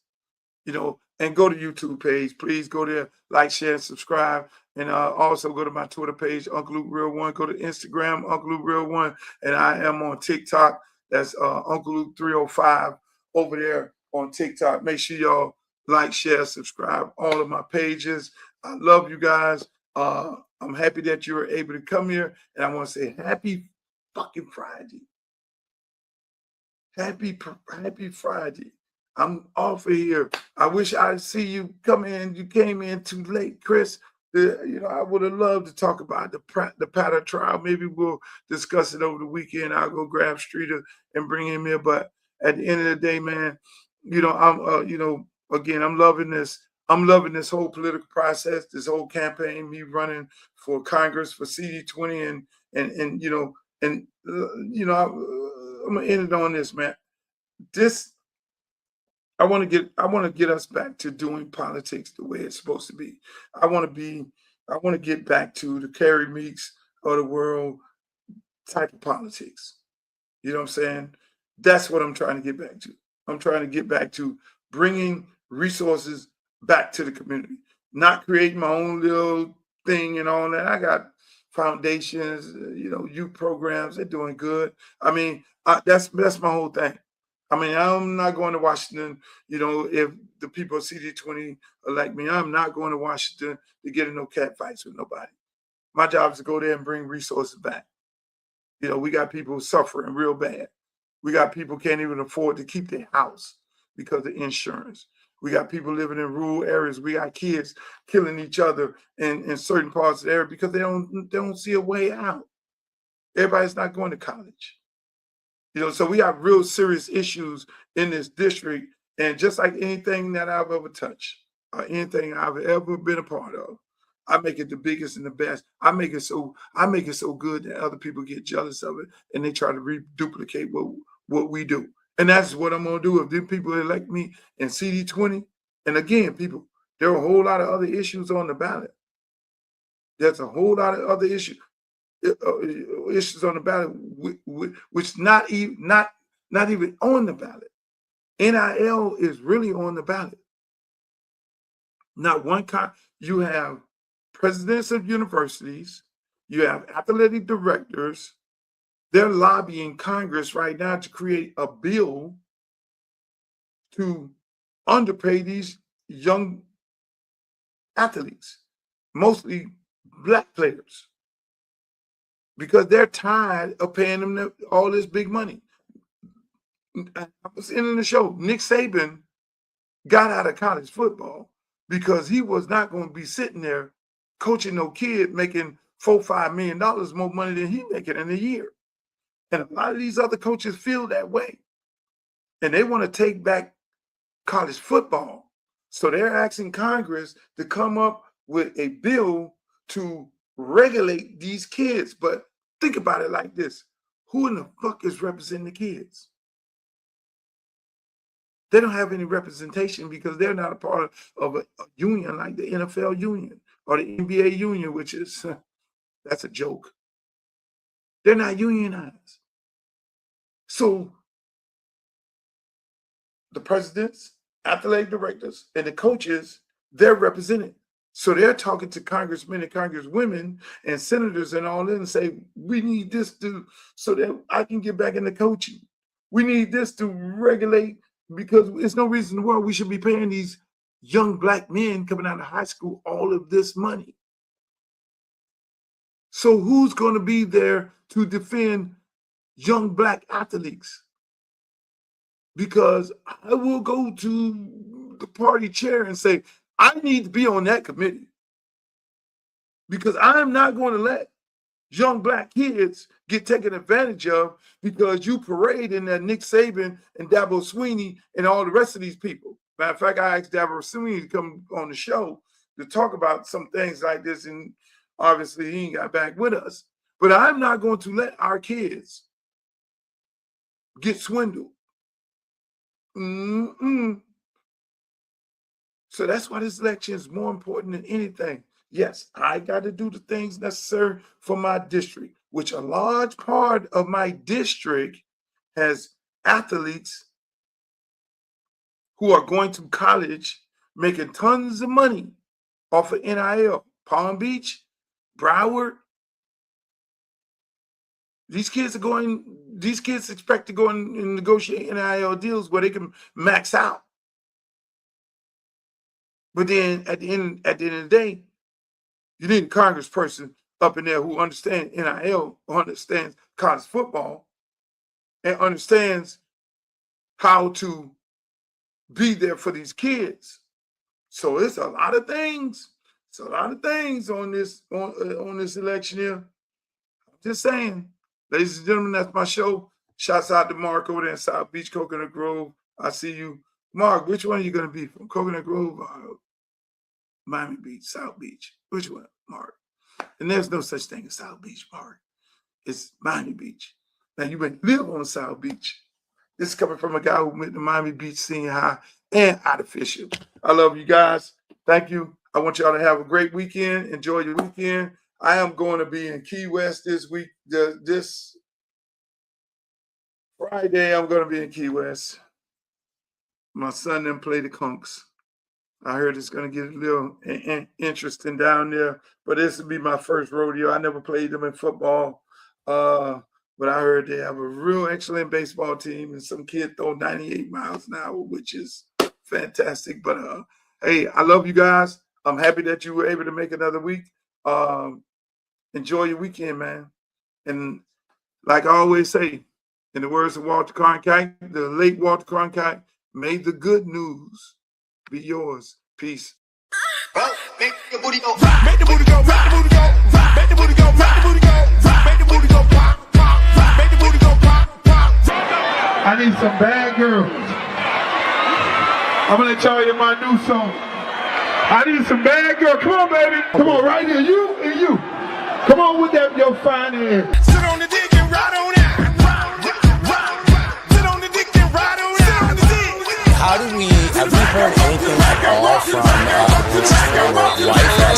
you know, and go to YouTube page. Please go there, like, share, and subscribe. And also go to my Twitter page, Uncle Luke Real One. Go to Instagram, Uncle Luke Real One. And I am on TikTok. That's Uncle Luke 305 over there on TikTok. Make sure y'all like, share, subscribe all of my pages. I love you guys. I'm happy that you were able to come here. And I want to say happy fucking Friday. Happy Friday. I'm off of here. I wish I'd see you come in. You came in too late, Chris. You know, I would have loved to talk about the Patter trial. Maybe we'll discuss it over the weekend. I'll go grab Streeter and bring him here. But at the end of the day, man, you know, I'm loving this. I'm loving this whole political process, this whole campaign, me running for Congress for CD20, and you know, I'm gonna end it on this, man. I want to get us back to doing politics the way it's supposed to be. I want to get back to the Carrie Meeks of the world type of politics. You know what I'm saying? That's what I'm trying to get back to. I'm trying to get back to bringing resources back to the community, not creating my own little thing and all that. I got foundations, you know, youth programs. They're doing good. I mean, that's my whole thing. I mean, I'm not going to Washington, you know, if the people of CD20 elect me. I'm not going to Washington to get in no cat fights with nobody. My job is to go there and bring resources back. You know, we got people suffering real bad. We got people can't even afford to keep their house because of insurance. We got people living in rural areas. We got kids killing each other in certain parts of the area because they don't see a way out. Everybody's not going to college. You know, so we have real serious issues in this district. And just like anything that I've ever touched or anything I've ever been a part of, I make it the biggest and the best. I make it so good that other people get jealous of it and they try to reduplicate what we do. And that's what I'm gonna do if them people elect me in CD20. And again, people, there are a whole lot of other issues on the ballot. There's a whole lot of other issues on the ballot, which not even on the ballot. NIL is really on the ballot. Not one you have presidents of universities, you have athletic directors. They're lobbying Congress right now to create a bill to underpay these young athletes, mostly black players, because they're tired of paying them all this big money. I was ending the show. Nick Saban got out of college football because he was not going to be sitting there coaching no kid making $4-5 million more money than he making in a year. And a lot of these other coaches feel that way. And they want to take back college football. So they're asking Congress to come up with a bill to regulate these kids. But Think about it like this. Who in the fuck is representing the kids? They don't have any representation because they're not a part of a union like the NFL union or the NBA union, which is, that's a joke. They're not unionized. So the presidents, athletic directors, and the coaches, they're represented. So they're talking to congressmen and congresswomen and senators and all that and say, we need this so that I can get back into coaching. We need this to regulate, because there's no reason in the world we should be paying these young black men coming out of high school all of this money. So who's going to be there to defend young black athletes? Because I will go to the party chair and say, I need to be on that committee, because I'm not going to let young black kids get taken advantage of because you parade in that Nick Saban and Dabo Swinney and all the rest of these people. Matter of fact, I asked Dabo Swinney to come on the show to talk about some things like this, and obviously he ain't got back with us. But I'm not going to let our kids get swindled. So that's why this election is more important than anything. Yes, I got to do the things necessary for my district, which a large part of my district has athletes who are going to college making tons of money off of NIL. Palm Beach, Broward. These kids expect to go and negotiate NIL deals where they can max out. But then at the end of the day, you need a congressperson up in there who understands NIL, who understands college football, and understands how to be there for these kids. So it's a lot of things. It's a lot of things on this election here. I'm just saying, ladies and gentlemen, that's my show. Shouts out to Mark over there in South Beach, Coconut Grove. I see you. Mark, which one are you going to be from? Coconut Grove or Miami Beach, South Beach? Which one, Mark? And there's no such thing as South Beach, Mark. It's Miami Beach. Now, you may live on South Beach. This is coming from a guy who went to Miami Beach Senior High and Artificial. I love you guys. Thank you. I want y'all to have a great weekend. Enjoy your weekend. I am going to be in Key West this week. This Friday, I'm going to be in Key West. My son then play the Conks. I heard it's going to get a little interesting down there, but this will be my first rodeo. I never played them in football, but I heard they have a real excellent baseball team, and some kid throw 98 miles an hour, which is fantastic. But hey, I love you guys. I'm happy that you were able to make another week. Enjoy your weekend, man. And like I always say, in the words of Walter Cronkite, the late Walter Cronkite, may the good news be yours. Peace. Make the booty go, make the booty go, make the booty go, make the booty go, make the booty go, make the booty go, pop, pop, make the booty go, pop, pop. I need some bad girls. I'm gonna let y'all hear my new song. I need some bad girls. Come on, baby. Come on, right here. You and you. Come on with that, your fine ass. Sit on the dick and ride on it. Sit on the dick and ride on it. Sit on the dick. Have we heard anything at all from his former wife as